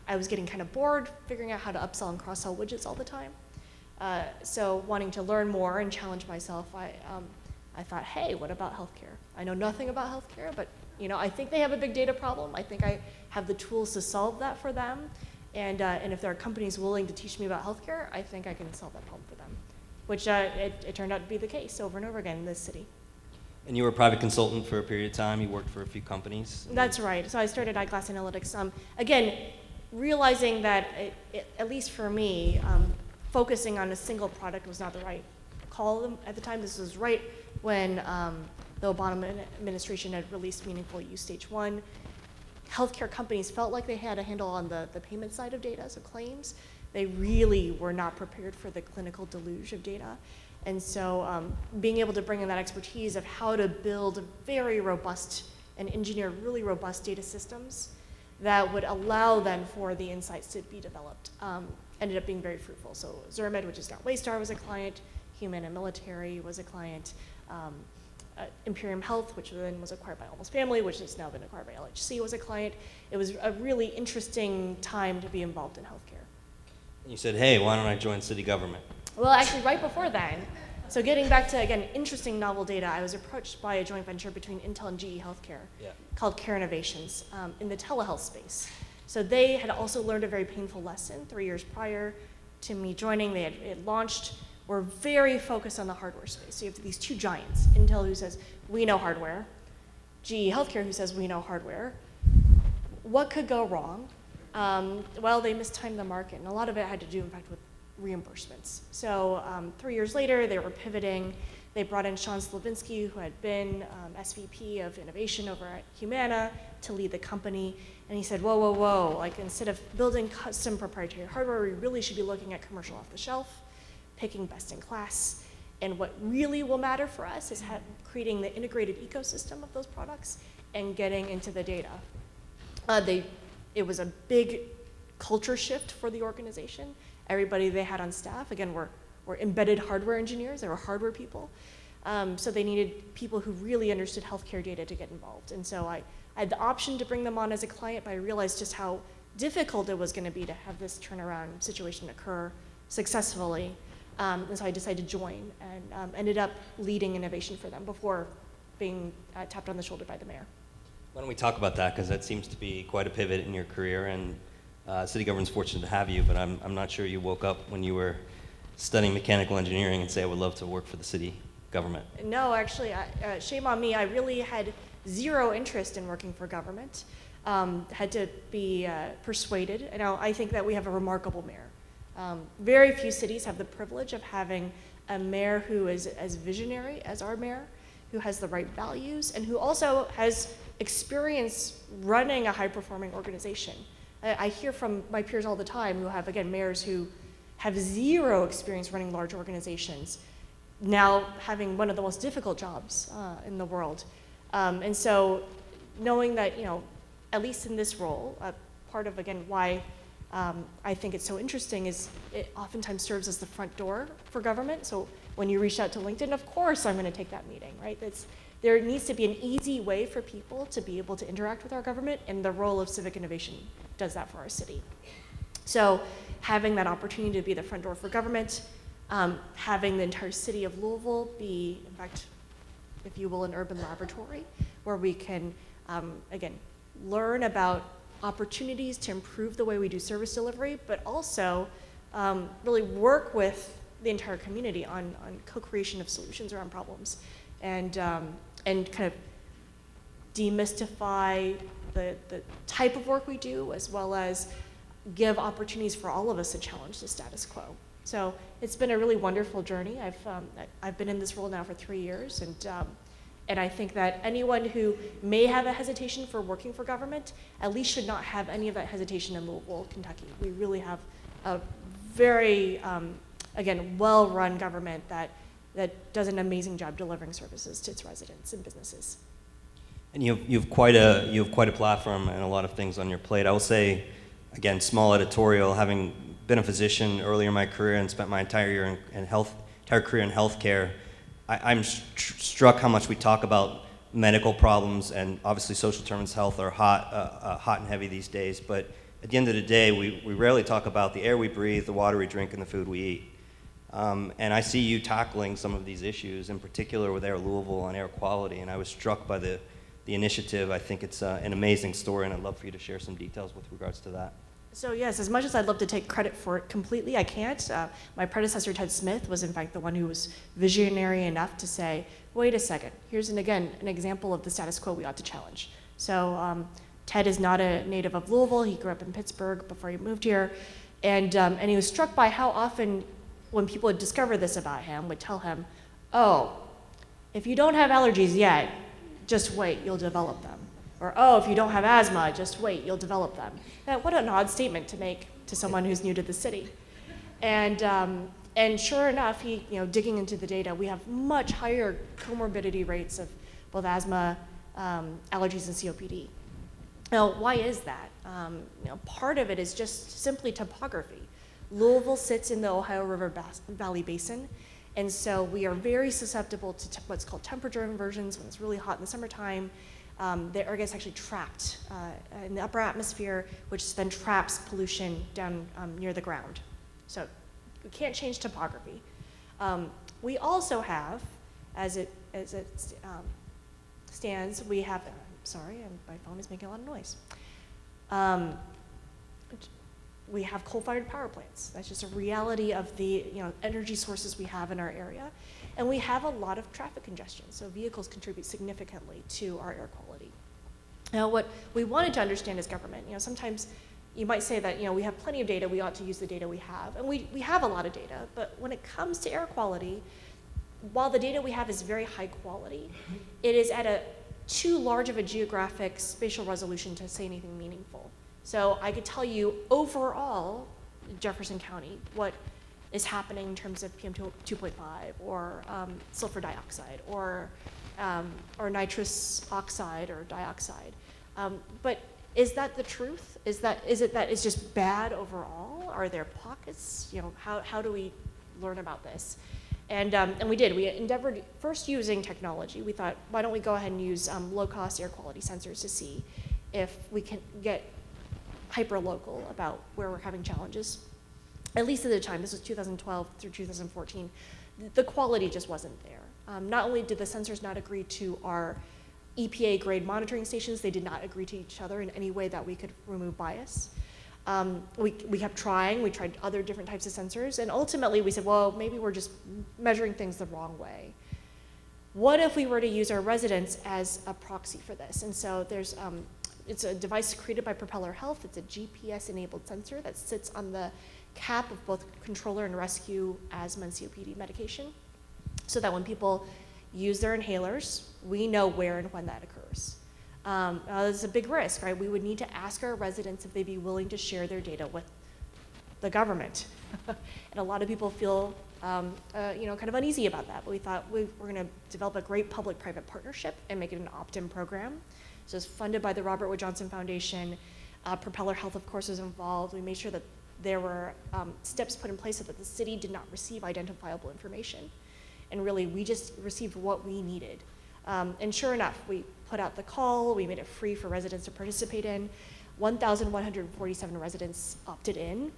I was getting kind of bored figuring out how to upsell and cross-sell widgets all the time. So wanting to learn more and challenge myself, I thought, hey, what about healthcare? I know nothing about healthcare, but I think they have a big data problem. I think I have the tools to solve that for them. And if there are companies willing to teach me about healthcare, I think I can solve that problem for them, which it turned out to be the case over and over again in this city. And you were a private consultant for a period of time. You worked for a few companies. That's right. So I started Eyeglass Analytics. Again, realizing that, at least for me, focusing on a single product was not the right call at the time. This was right when the Obama administration had released Meaningful Use Stage 1. Healthcare companies felt like they had a handle on the payment side of data, so claims. They really were not prepared for the clinical deluge of data. And so being able to bring in that expertise of how to build very robust and engineer really robust data systems that would allow then for the insights to be developed ended up being very fruitful. So Zermed, which is now Waystar, was a client Humana Military was a client. Imperium Health, which then was acquired by Almost Family, which has now been acquired by LHC, was a client. It was a really interesting time to be involved in healthcare. You said, hey, why don't I join city government? Well, actually, right before then, so getting back to, again, interesting novel data, I was approached by a joint venture between Intel and GE Healthcare called Care Innovations in the telehealth space. So they had also learned a very painful lesson 3 years prior to me joining. They had launched. We're very focused on the hardware space. So you have these two giants, Intel who says, we know hardware, GE Healthcare who says, we know hardware. What could go wrong? Well, they mistimed the market, and a lot of it had to do, in fact, with reimbursements. So 3 years later, they were pivoting. They brought in Sean Slavinsky, who had been SVP of innovation over at Humana, to lead the company. And he said, whoa, whoa, whoa, like instead of building custom proprietary hardware, we really should be looking at commercial off the shelf, picking best in class. And what really will matter for us is creating the integrated ecosystem of those products and getting into the data. It was a big culture shift for the organization. Everybody they had on staff, again, were embedded hardware engineers. They were hardware people. So they needed people who really understood healthcare data to get involved. And so I had the option to bring them on as a client, but I realized just how difficult it was going to be to have this turnaround situation occur successfully. And so I decided to join and ended up leading innovation for them before being tapped on the shoulder by the mayor. Why don't we talk about that, because that seems to be quite a pivot in your career, and city government's fortunate to have you, but I'm not sure you woke up when you were studying mechanical engineering and say, I would love to work for the city government. No, actually, shame on me. I really had zero interest in working for government. Had to be persuaded. Now, I think that we have a remarkable mayor. Very few cities have the privilege of having a mayor who is as visionary as our mayor, who has the right values, and who also has experience running a high-performing organization. I hear from my peers all the time who have, again, mayors who have zero experience running large organizations, now having one of the most difficult jobs in the world. And so knowing that, at least in this role, part of, again, why I think it's so interesting is it oftentimes serves as the front door for government. So when you reach out to LinkedIn, of course I'm going to take that meeting, right? There needs to be an easy way for people to be able to interact with our government, and the role of civic innovation does that for our city. So having that opportunity to be the front door for government, having the entire city of Louisville be, in fact, if you will, an urban laboratory where we can, again, learn about opportunities to improve the way we do service delivery, but also really work with the entire community on co-creation of solutions around problems, and kind of demystify the type of work we do, as well as give opportunities for all of us to challenge the status quo. So it's been a really wonderful journey. I've been in this role now for 3 years, and I think that anyone who may have a hesitation for working for government at least should not have any of that hesitation in Louisville, Kentucky. We really have a very, again, well-run government that does an amazing job delivering services to its residents and businesses. And you have quite a platform and a lot of things on your plate. I will say, again, small editorial, having been a physician earlier in my career and spent my entire career in healthcare, I'm struck how much we talk about medical problems, and obviously social determinants of health are hot and heavy these days, but at the end of the day, we rarely talk about the air we breathe, the water we drink, and the food we eat. And I see you tackling some of these issues, in particular with Air Louisville and air quality, and I was struck by the initiative. I think it's an amazing story, and I'd love for you to share some details with regards to that. So yes, as much as I'd love to take credit for it completely, I can't. My predecessor, Todd Smith, was in fact the one who was visionary enough to say, wait a second, here's an example of the status quo we ought to challenge. So Ted is not a native of Louisville. He grew up in Pittsburgh before he moved here. And he was struck by how often when people would discover this about him, would tell him, oh, if you don't have allergies yet, just wait, you'll develop them. Or, oh, if you don't have asthma, just wait, you'll develop them. Now, what an odd statement to make to someone who's new to the city. And sure enough, digging into the data, we have much higher comorbidity rates of both asthma, allergies, and COPD. Now, why is that? Part of it is just simply topography. Louisville sits in the Ohio River Valley Basin, And so we are very susceptible to what's called temperature inversions. When it's really hot in the summertime, the air gets actually trapped in the upper atmosphere, which then traps pollution down near the ground. So we can't change topography. We also have, as it stands, we have, sorry, my phone is making a lot of noise. We have coal-fired power plants. That's just a reality of the energy sources we have in our area. And we have a lot of traffic congestion, so vehicles contribute significantly to our air quality. Now, what we wanted to understand as government, sometimes you might say that we have plenty of data, we ought to use the data we have, and we have a lot of data, but when it comes to air quality, while the data we have is very high quality, it is at a too large of a geographic spatial resolution to say anything meaningful. So I could tell you overall, Jefferson County, what is happening in terms of PM 2.5 or sulfur dioxide or nitrous oxide or dioxide. But is that the truth? Is it that it's just bad overall? Are there pockets? How do we learn about this? And we did. We endeavored first using technology. We thought, why don't we go ahead and use low-cost air quality sensors to see if we can get hyper-local about where we're having challenges. At least at the time, this was 2012 through 2014, the quality just wasn't there. Not only did the sensors not agree to our EPA grade monitoring stations, they did not agree to each other in any way that we could remove bias. We kept trying, we tried other different types of sensors, and ultimately we said, well, maybe we're just measuring things the wrong way. What if we were to use our residents as a proxy for this? And so there's, it's a device created by Propeller Health. It's a GPS-enabled sensor that sits on the cap of both controller and rescue asthma and COPD medication, so that when people use their inhalers, we know where and when that occurs. It's a big risk, right? We would need to ask our residents if they'd be willing to share their data with the government. And a lot of people feel kind of uneasy about that, but we thought we're gonna develop a great public-private partnership and make it an opt-in program. So it's funded by the Robert Wood Johnson Foundation. Propeller Health, of course, was involved. We made sure that there were steps put in place so that the city did not receive identifiable information. And really, we just received what we needed. And sure enough, we put out the call, we made it free for residents to participate in. 1,147 residents opted in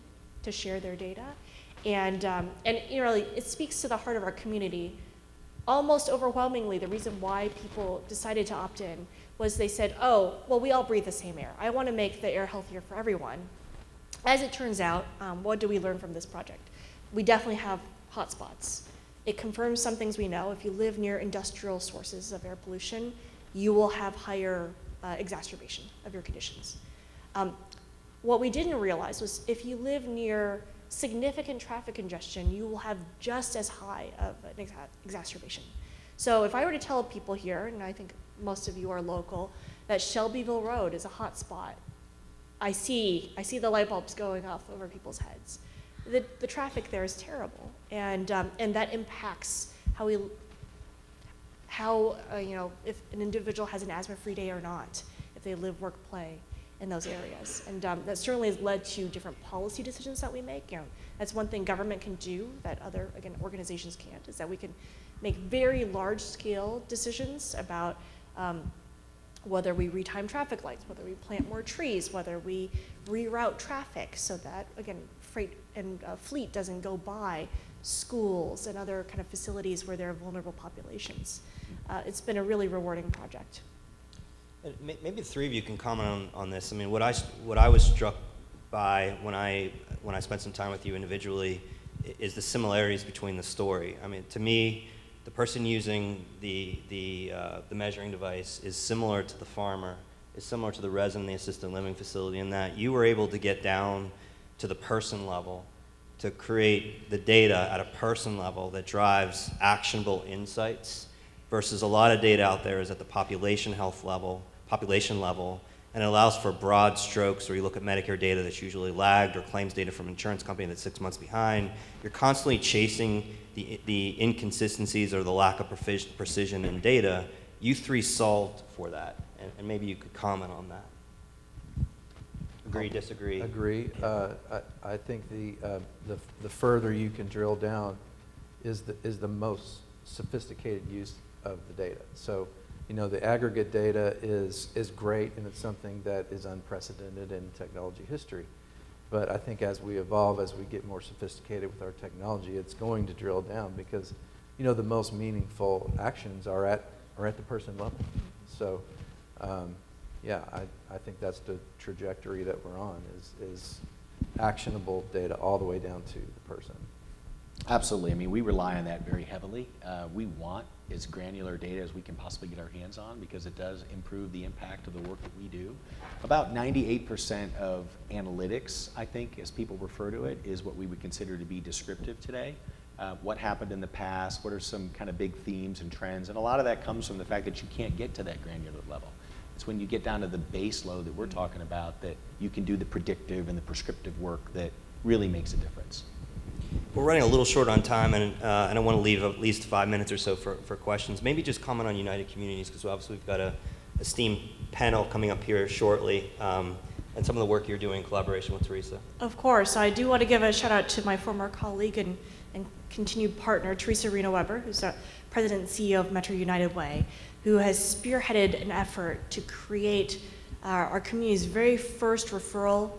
to share their data. And really, it speaks to the heart of our community. Almost overwhelmingly, the reason why people decided to opt in was they said, oh, well, we all breathe the same air. I want to make the air healthier for everyone. As it turns out, what do we learn from this project? We definitely have hotspots. It confirms some things we know. If you live near industrial sources of air pollution, you will have higher exacerbation of your conditions. What we didn't realize was if you live near significant traffic congestion, you will have just as high of an exacerbation. So if I were to tell people here, and I think most of you are local, that Shelbyville Road is a hot spot, I see the light bulbs going off over people's heads. The traffic there is terrible, and that impacts if an individual has an asthma-free day or not, if they live, work, play in those areas. And that certainly has led to different policy decisions that we make. That's one thing government can do that other, again, organizations can't, is that we can make very large-scale decisions about whether we retime traffic lights, whether we plant more trees, whether we reroute traffic so that, again, freight and fleet doesn't go by schools and other kind of facilities where there are vulnerable populations. It's been a really rewarding project. Maybe the three of you can comment on this. I mean, what I was struck by when I spent some time with you individually is the similarities between the story. I mean, to me, the person using the measuring device is similar to the farmer, is similar to the resident in the assisted living facility in that you were able to get down to the person level to create the data at a person level that drives actionable insights versus a lot of data out there is at the population level, and it allows for broad strokes where you look at Medicare data that's usually lagged or claims data from an insurance company that's 6 months behind. You're constantly chasing the inconsistencies or the lack of precision in data. You three solved for that, and maybe you could comment on that. Agree, disagree? Agree. I think the further you can drill down is the most sophisticated use of the data. So, you know, the aggregate data is great, and it's something that is unprecedented in technology history. But I think as we evolve, as we get more sophisticated with our technology, it's going to drill down because, you know, the most meaningful actions are at the person level. So, yeah, I think that's the trajectory that we're on, is actionable data all the way down to the person. Absolutely. I mean, we rely on that very heavily. We want as granular data as we can possibly get our hands on because it does improve the impact of the work that we do. About 98% of analytics, I think, as people refer to it, is what we would consider to be descriptive today. What happened in the past, what are some kind of big themes and trends, and a lot of that comes from the fact that you can't get to that granular level. It's when you get down to the base load that we're talking about that you can do the predictive and the prescriptive work that really makes a difference. We're running a little short on time, and I want to leave at least 5 minutes or so for questions. Maybe just comment on United Communities, because obviously we've got a esteemed panel coming up here shortly, and some of the work you're doing in collaboration with Teresa. Of course. I do want to give a shout out to my former colleague and continued partner, Teresa Reno-Weber, who's the president and CEO of Metro United Way, who has spearheaded an effort to create our community's very first referral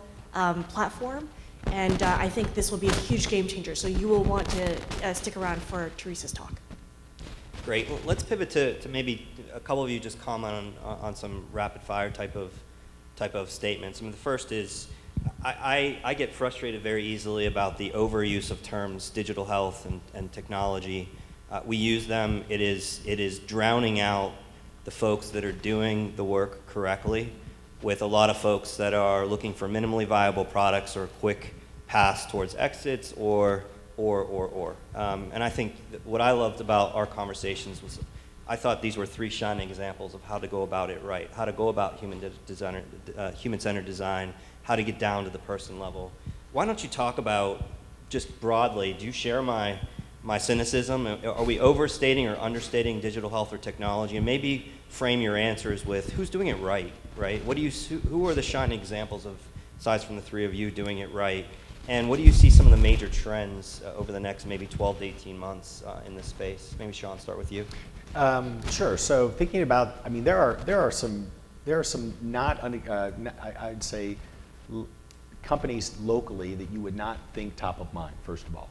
platform. And I think this will be a huge game changer. So you will want to stick around for Teresa's talk. Great. Well, let's pivot to maybe a couple of you just comment on some rapid fire type of statements. I mean, the first is I get frustrated very easily about the overuse of terms digital health and technology. We use them. It is drowning out the folks that are doing the work correctly, with a lot of folks that are looking for minimally viable products or quick paths towards exits or. And I think that what I loved about our conversations was I thought these were 3 shining examples of how to go about it right, how to go about human-centered design, how to get down to the person level. Why don't you talk about, just broadly, do you share my cynicism? Are we overstating or understating digital health or technology? And maybe frame your answers with who's doing it right? Who are the shining examples of, aside from the 3 of you, doing it right? And what do you see some of the major trends over the next maybe 12 to 18 months in this space? Maybe Sean, start with you. Sure. So thinking about, I mean, there are some I'd say companies locally that you would not think top of mind. First of all,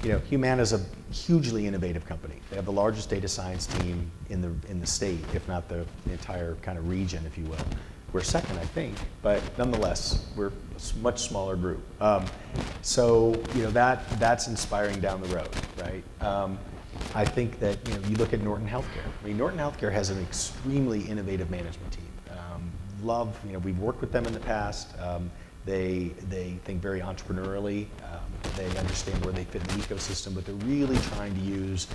you know, Humana is a hugely innovative company. They have the largest data science team in the state, if not the entire kind of region, if you will. We're second, I think, but nonetheless, we're a much smaller group. So you know that's inspiring down the road, right? I think that you look at Norton Healthcare. I mean, Norton Healthcare has an extremely innovative management team. We've worked with them in the past. They think very entrepreneurially. They understand where they fit in the ecosystem, but they're really trying to use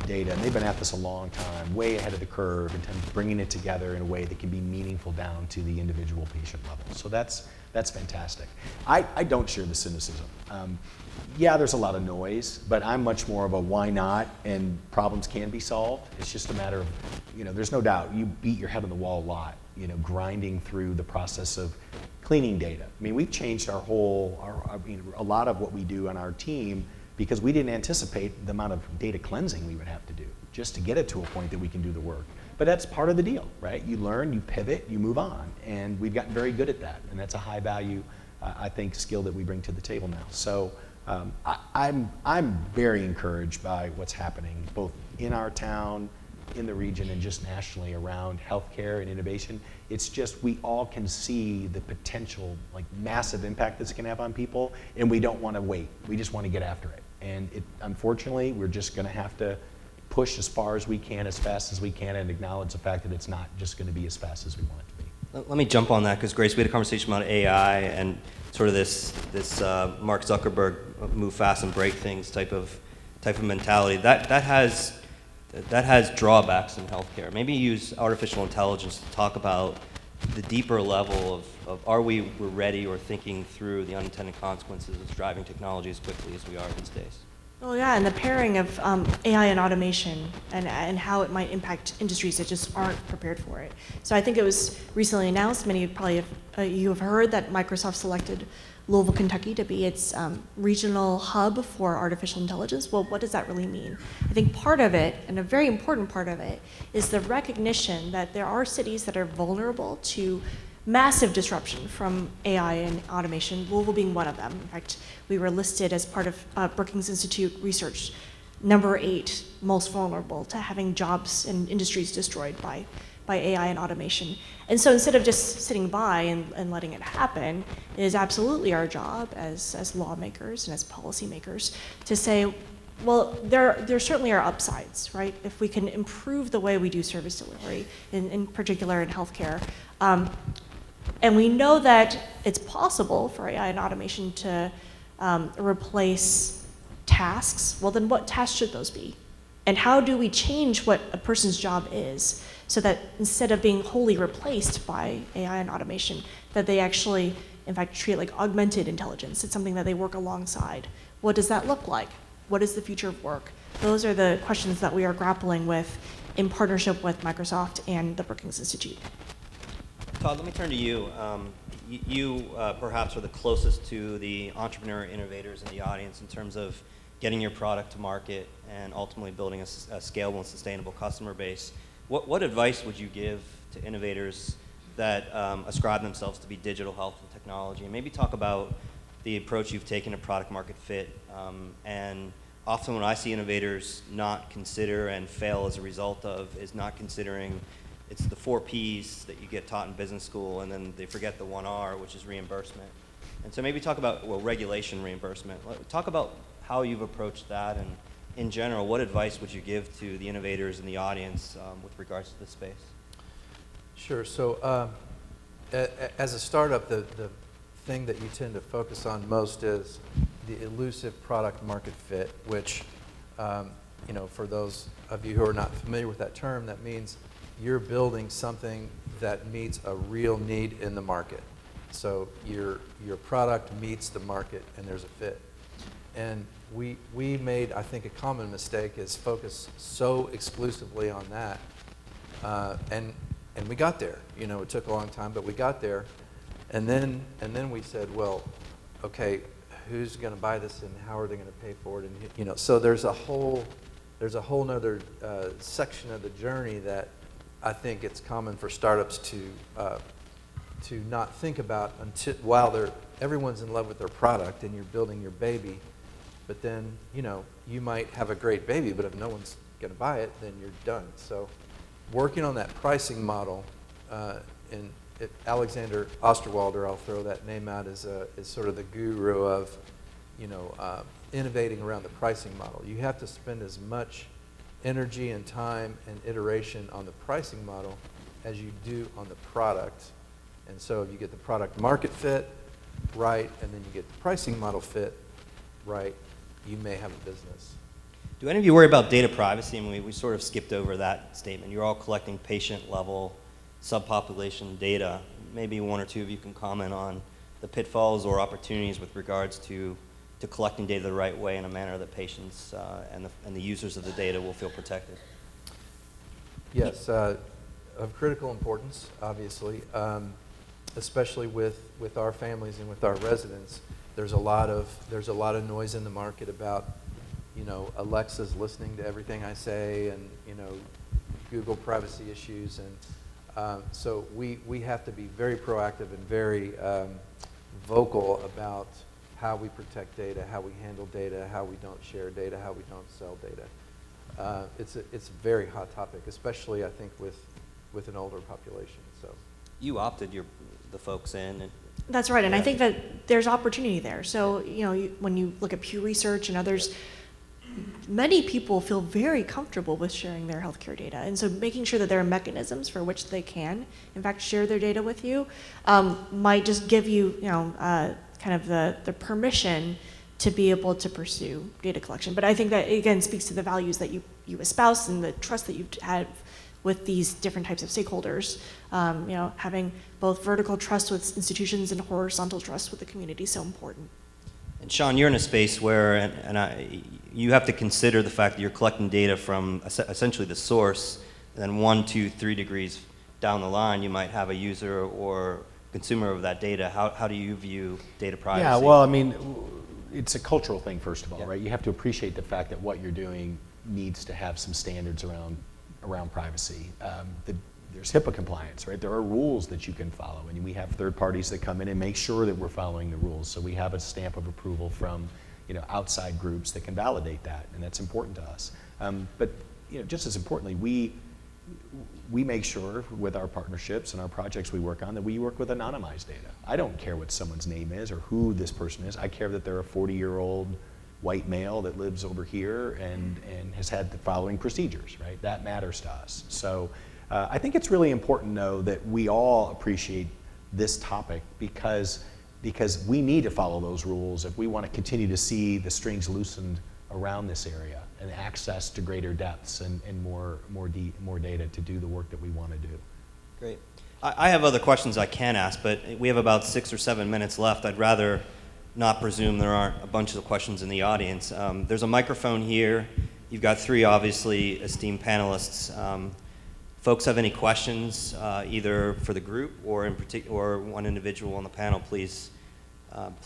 data. And they've been at this a long time, way ahead of the curve, in terms of bringing it together in a way that can be meaningful down to the individual patient level. So that's fantastic. I don't share the cynicism. Yeah, there's a lot of noise, but I'm much more of a why not, and problems can be solved. It's just a matter of, there's no doubt you beat your head on the wall a lot, grinding through the process of cleaning data. I mean, we've changed a lot of what we do on our team because we didn't anticipate the amount of data cleansing we would have to do just to get it to a point that we can do the work. But that's part of the deal, right? You learn, you pivot, you move on, and we've gotten very good at that, and that's a high value, I think, skill that we bring to the table now. So I'm very encouraged by what's happening both in our town, in the region, and just nationally around healthcare and innovation. It's just we all can see the potential, like massive impact this can have on people, and we don't want to wait. We just want to get after it. And unfortunately, we're just going to have to push as far as we can, as fast as we can, and acknowledge the fact that it's not just going to be as fast as we want it to be. Let me jump on that, because Grace, we had a conversation about AI and sort of this Mark Zuckerberg move fast and break things type of mentality. That has drawbacks in healthcare. Maybe use artificial intelligence to talk about the deeper level of are we're ready or thinking through the unintended consequences of driving technology as quickly as we are these days. Well, yeah, and the pairing of AI and automation and how it might impact industries that just aren't prepared for it. So I think it was recently announced, many probably you have heard that Microsoft selected Louisville, Kentucky to be its regional hub for artificial intelligence. Well, what does that really mean? I think part of it, and a very important part of it, is the recognition that there are cities that are vulnerable to massive disruption from AI and automation, Louisville being one of them. In fact, we were listed as part of Brookings Institute research, number 8 most vulnerable to having jobs and industries destroyed by AI and automation. And so instead of just sitting by and letting it happen, it is absolutely our job as lawmakers and as policymakers to say, well, there certainly are upsides, right? If we can improve the way we do service delivery, in particular in healthcare, and we know that it's possible for AI and automation to replace tasks, well then what tasks should those be? And how do we change what a person's job is so that instead of being wholly replaced by AI and automation, that they actually, in fact, treat it like augmented intelligence? It's something that they work alongside. What does that look like? What is the future of work? Those are the questions that we are grappling with in partnership with Microsoft and the Brookings Institute. Todd, let me turn to you. You perhaps are the closest to the entrepreneur innovators in the audience in terms of getting your product to market and ultimately building a scalable and sustainable customer base. What advice would you give to innovators that ascribe themselves to be digital health and technology? And maybe talk about the approach you've taken to product market fit. And often when I see innovators not consider and fail as a result of is not considering, it's the 4 Ps that you get taught in business school, and then they forget the 1 R, which is reimbursement. And so maybe talk about, well, regulation reimbursement. Talk about how you've approached that, and in general, what advice would you give to the innovators in the audience with regards to this space? Sure. So as a startup, the thing that you tend to focus on most is the elusive product market fit, which, for those of you who are not familiar with that term, that means you're building something that meets a real need in the market. So your product meets the market and there's a fit. And we made, I think, a common mistake is focus so exclusively on that. And we got there. It took a long time, but we got there. And then we said, well, okay, who's going to buy this and how are they going to pay for it? And so there's a whole nother section of the journey that I think it's common for startups to not think about until while everyone's in love with their product and you're building your baby. But then, you might have a great baby, but if no one's going to buy it, then you're done. So working on that pricing model, Alexander Osterwalder, I'll throw that name out, is sort of the guru of, innovating around the pricing model. You have to spend as much energy and time and iteration on the pricing model as you do on the product. And so if you get the product market fit right, and then you get the pricing model fit right, you may have a business. Do any of you worry about data privacy? I mean, we sort of skipped over that statement. You're all collecting patient-level subpopulation data. Maybe one or two of you can comment on the pitfalls or opportunities with regards to collecting data the right way in a manner that patients and the users of the data will feel protected. Yes, of critical importance, obviously, especially with our families and with our residents. There's a lot of noise in the market about, Alexa's listening to everything I say, and Google privacy issues, and so we have to be very proactive and very vocal about how we protect data, how we handle data, how we don't share data, how we don't sell data. It's a very hot topic, especially I think with an older population. So You opted the folks in. And That's right, and Yeah. I think that there's opportunity there. So, when you look at Pew Research and others, many people feel very comfortable with sharing their healthcare data. And so making sure that there are mechanisms for which they can, in fact, share their data with you might just give you, kind of the permission to be able to pursue data collection. But I think that, again, speaks to the values that you espouse and the trust that you have with these different types of stakeholders. Having both vertical trust with institutions and horizontal trust with the community is so important. And Sean, you're in a space where, you have to consider the fact that you're collecting data from essentially the source, and then 1, 2, 3 degrees down the line, you might have a user or consumer of that data, how do you view data privacy? Yeah, well, I mean, it's a cultural thing, first of all, Yeah. right? You have to appreciate the fact that what you're doing needs to have some standards around privacy. There's HIPAA compliance, right? There are rules that you can follow, and we have third parties that come in and make sure that we're following the rules. So we have a stamp of approval from, outside groups that can validate that, and that's important to us. But just as importantly, we make sure with our partnerships and our projects we work on that we work with anonymized data. I don't care what someone's name is or who this person is. I care that they're a 40-year-old white male that lives over here and has had the following procedures, right? That matters to us. So I think it's really important, though, that we all appreciate this topic because we need to follow those rules if we want to continue to see the strings loosened around this area and access to greater depths and more data to do the work that we want to do. Great. I have other questions I can ask, but we have about 6 or 7 minutes left. I'd rather not presume there aren't a bunch of questions in the audience. There's a microphone here. You've got 3 obviously esteemed panelists. Folks have any questions, either for the group or in particular, or one individual on the panel, please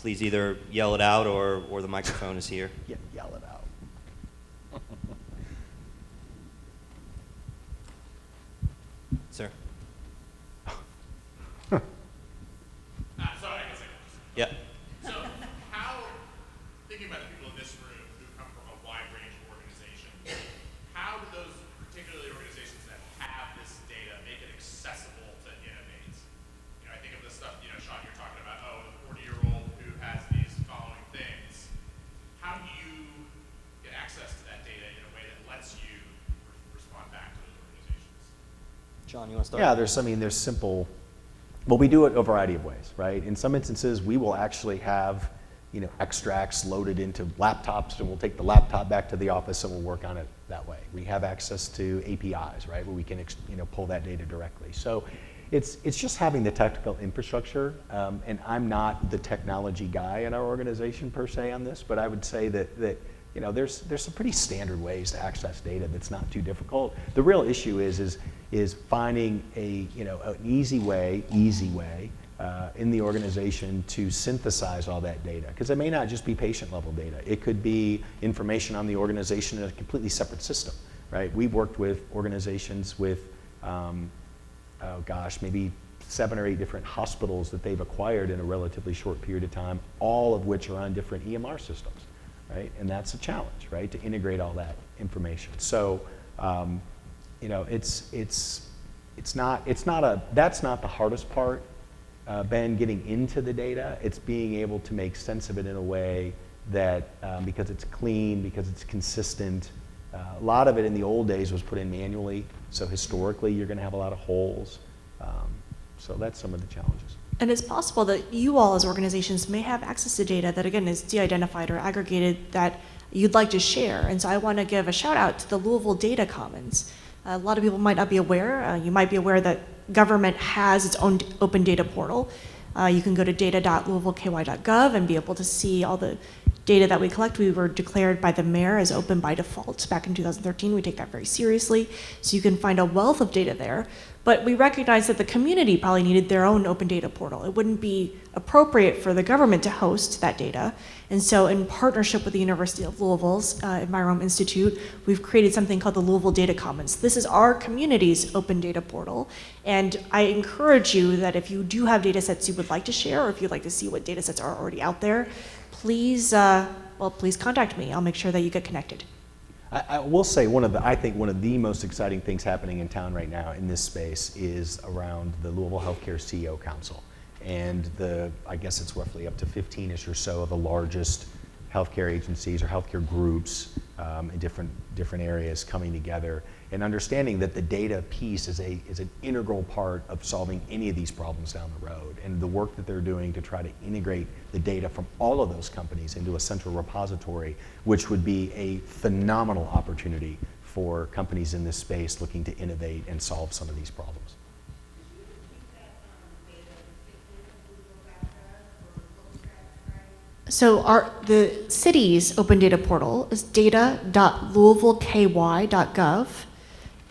either yell it out or the microphone is here. Yeah, yell it out. Sir? Sorry, I guess I can just. Yeah. So, thinking about the people in this room who come from a wide range of organizations, how do those particularly organizations that have this data make it accessible to innovate? I think of the stuff, Sean, you're talking about, the 40-year-old who has these following things. How do you get access to that data in a way that lets you respond back to those organizations? John, you want to start? Yeah, there's simple, well, we do it a variety of ways, right? In some instances, we will actually have, extracts loaded into laptops, and we'll take the laptop back to the office and we'll work on it that way. We have access to APIs, right, where we can, pull that data directly. So it's just having the technical infrastructure, and I'm not the technology guy in our organization per se on this, but I would say that there's some pretty standard ways to access data that's not too difficult. The real issue is finding an easy way in the organization to synthesize all that data, because it may not just be patient level data. It could be information on the organization in a completely separate system, right? We've worked with organizations with, maybe 7 or 8 different hospitals that they've acquired in a relatively short period of time, all of which are on different EMR systems, right? And that's a challenge, right, to integrate all that information. So, that's not the hardest part, Ben, getting into the data. It's being able to make sense of it in a way that, because it's clean, because it's consistent. A lot of it in the old days was put in manually, so historically you're going to have a lot of holes. So that's some of the challenges. And it's possible that you all as organizations may have access to data that, again, is de-identified or aggregated that you'd like to share. And so I want to give a shout out to the Louisville Data Commons. A lot of people might not be aware. You might be aware that government has its own open data portal. You can go to data.louisvilleky.gov and be able to see all the data that we collect. We were declared by the mayor as open by default back in 2013. We take that very seriously. So you can find a wealth of data there. But we recognize that the community probably needed their own open data portal. It wouldn't be appropriate for the government to host that data. And so in partnership with the University of Louisville's Environmental Institute, we've created something called the Louisville Data Commons. This is our community's open data portal. And I encourage you that if you do have data sets you would like to share, or if you'd like to see what data sets are already out there, please contact me. I'll make sure that you get connected. I will say I think one of the most exciting things happening in town right now in this space is around the Louisville Healthcare CEO Council. And I guess it's roughly up to 15-ish or so of the largest healthcare agencies or healthcare groups in different areas coming together and understanding that the data piece is an integral part of solving any of these problems down the road. And the work that they're doing to try to integrate the data from all of those companies into a central repository, which would be a phenomenal opportunity for companies in this space looking to innovate and solve some of these problems. So the city's open data portal is data.louisvilleky.gov,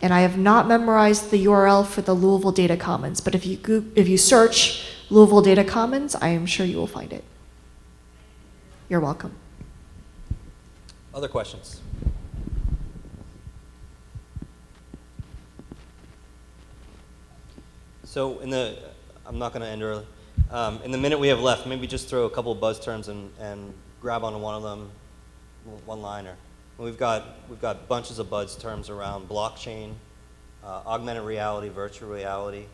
and I have not memorized the URL for the Louisville Data Commons, but if you search Louisville Data Commons, I am sure you will find it. You're welcome. Other questions? So I'm not going to end early. In the minute we have left, maybe just throw a couple of buzz terms and grab onto one of them, one-liner. We've got bunches of buzz terms around blockchain, augmented reality, virtual reality.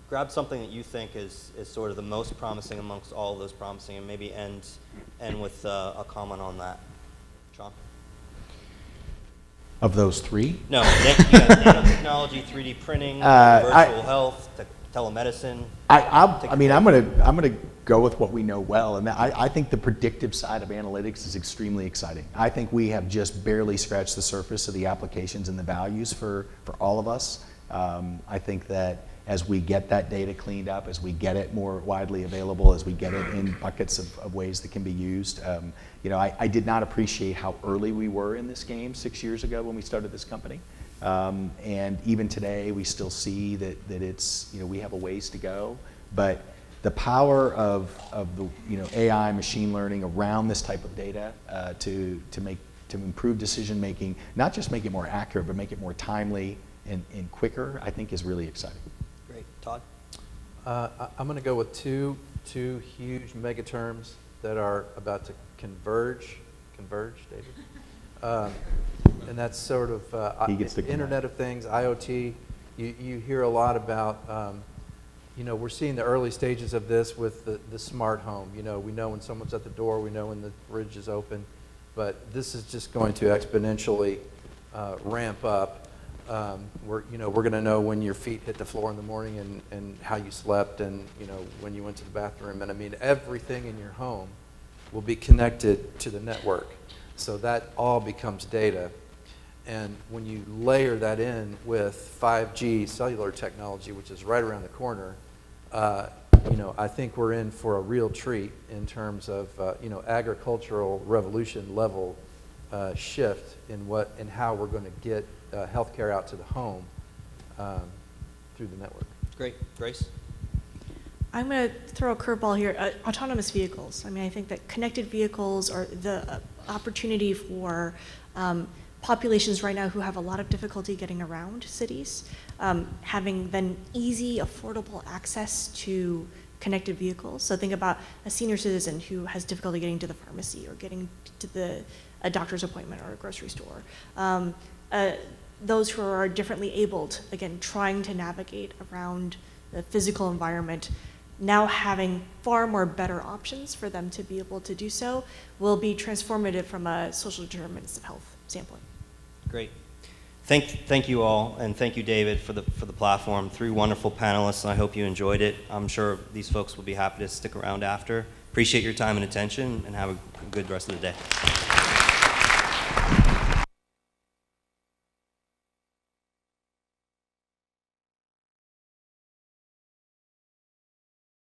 Grab something that you think is sort of the most promising amongst all of those promising, and maybe end with a comment on that. Sean? Of those three? No, nanotechnology, 3D printing, virtual health, telemedicine. I'm gonna go with what we know well, and I think the predictive side of analytics is extremely exciting. I think we have just barely scratched the surface of the applications and the values for all of us. I think that as we get that data cleaned up, as we get it more widely available, as we get it in buckets of ways that can be used, I did not appreciate how early we were in this game 6 years ago when we started this company. And even today, we still see that it's, we have a ways to go. But the power of the AI, machine learning around this type of data to improve decision making, not just make it more accurate, but make it more timely and quicker, I think is really exciting. Great. Todd? I'm going to go with two huge mega terms that are about to converge, David? And that's sort of He gets to Internet of Things, IoT. You hear a lot about, we're seeing the early stages of this with the smart home. We know when someone's at the door, we know when the fridge is open, but this is just going to exponentially ramp up. We're going to know when your feet hit the floor in the morning and how you slept, and when you went to the bathroom. And I mean, everything in your home will be connected to the network. So that all becomes data. And when you layer that in with 5G cellular technology, which is right around the corner, I think we're in for a real treat in terms of agricultural revolution level shift in how we're going to get healthcare out to the home through the network. Great. Grace? I'm going to throw a curveball here. Autonomous vehicles. I mean, I think that connected vehicles are the opportunity for populations right now who have a lot of difficulty getting around cities, having then easy, affordable access to connected vehicles. So think about a senior citizen who has difficulty getting to the pharmacy or getting to a doctor's appointment or a grocery store. Those who are differently abled, again, trying to navigate around the physical environment, now having far more better options for them to be able to do so will be transformative from a social determinants of health standpoint. Great. Thank you all, and thank you, David, for the platform. 3 wonderful panelists, and I hope you enjoyed it. I'm sure these folks will be happy to stick around after. Appreciate your time and attention, and have a good rest of the day.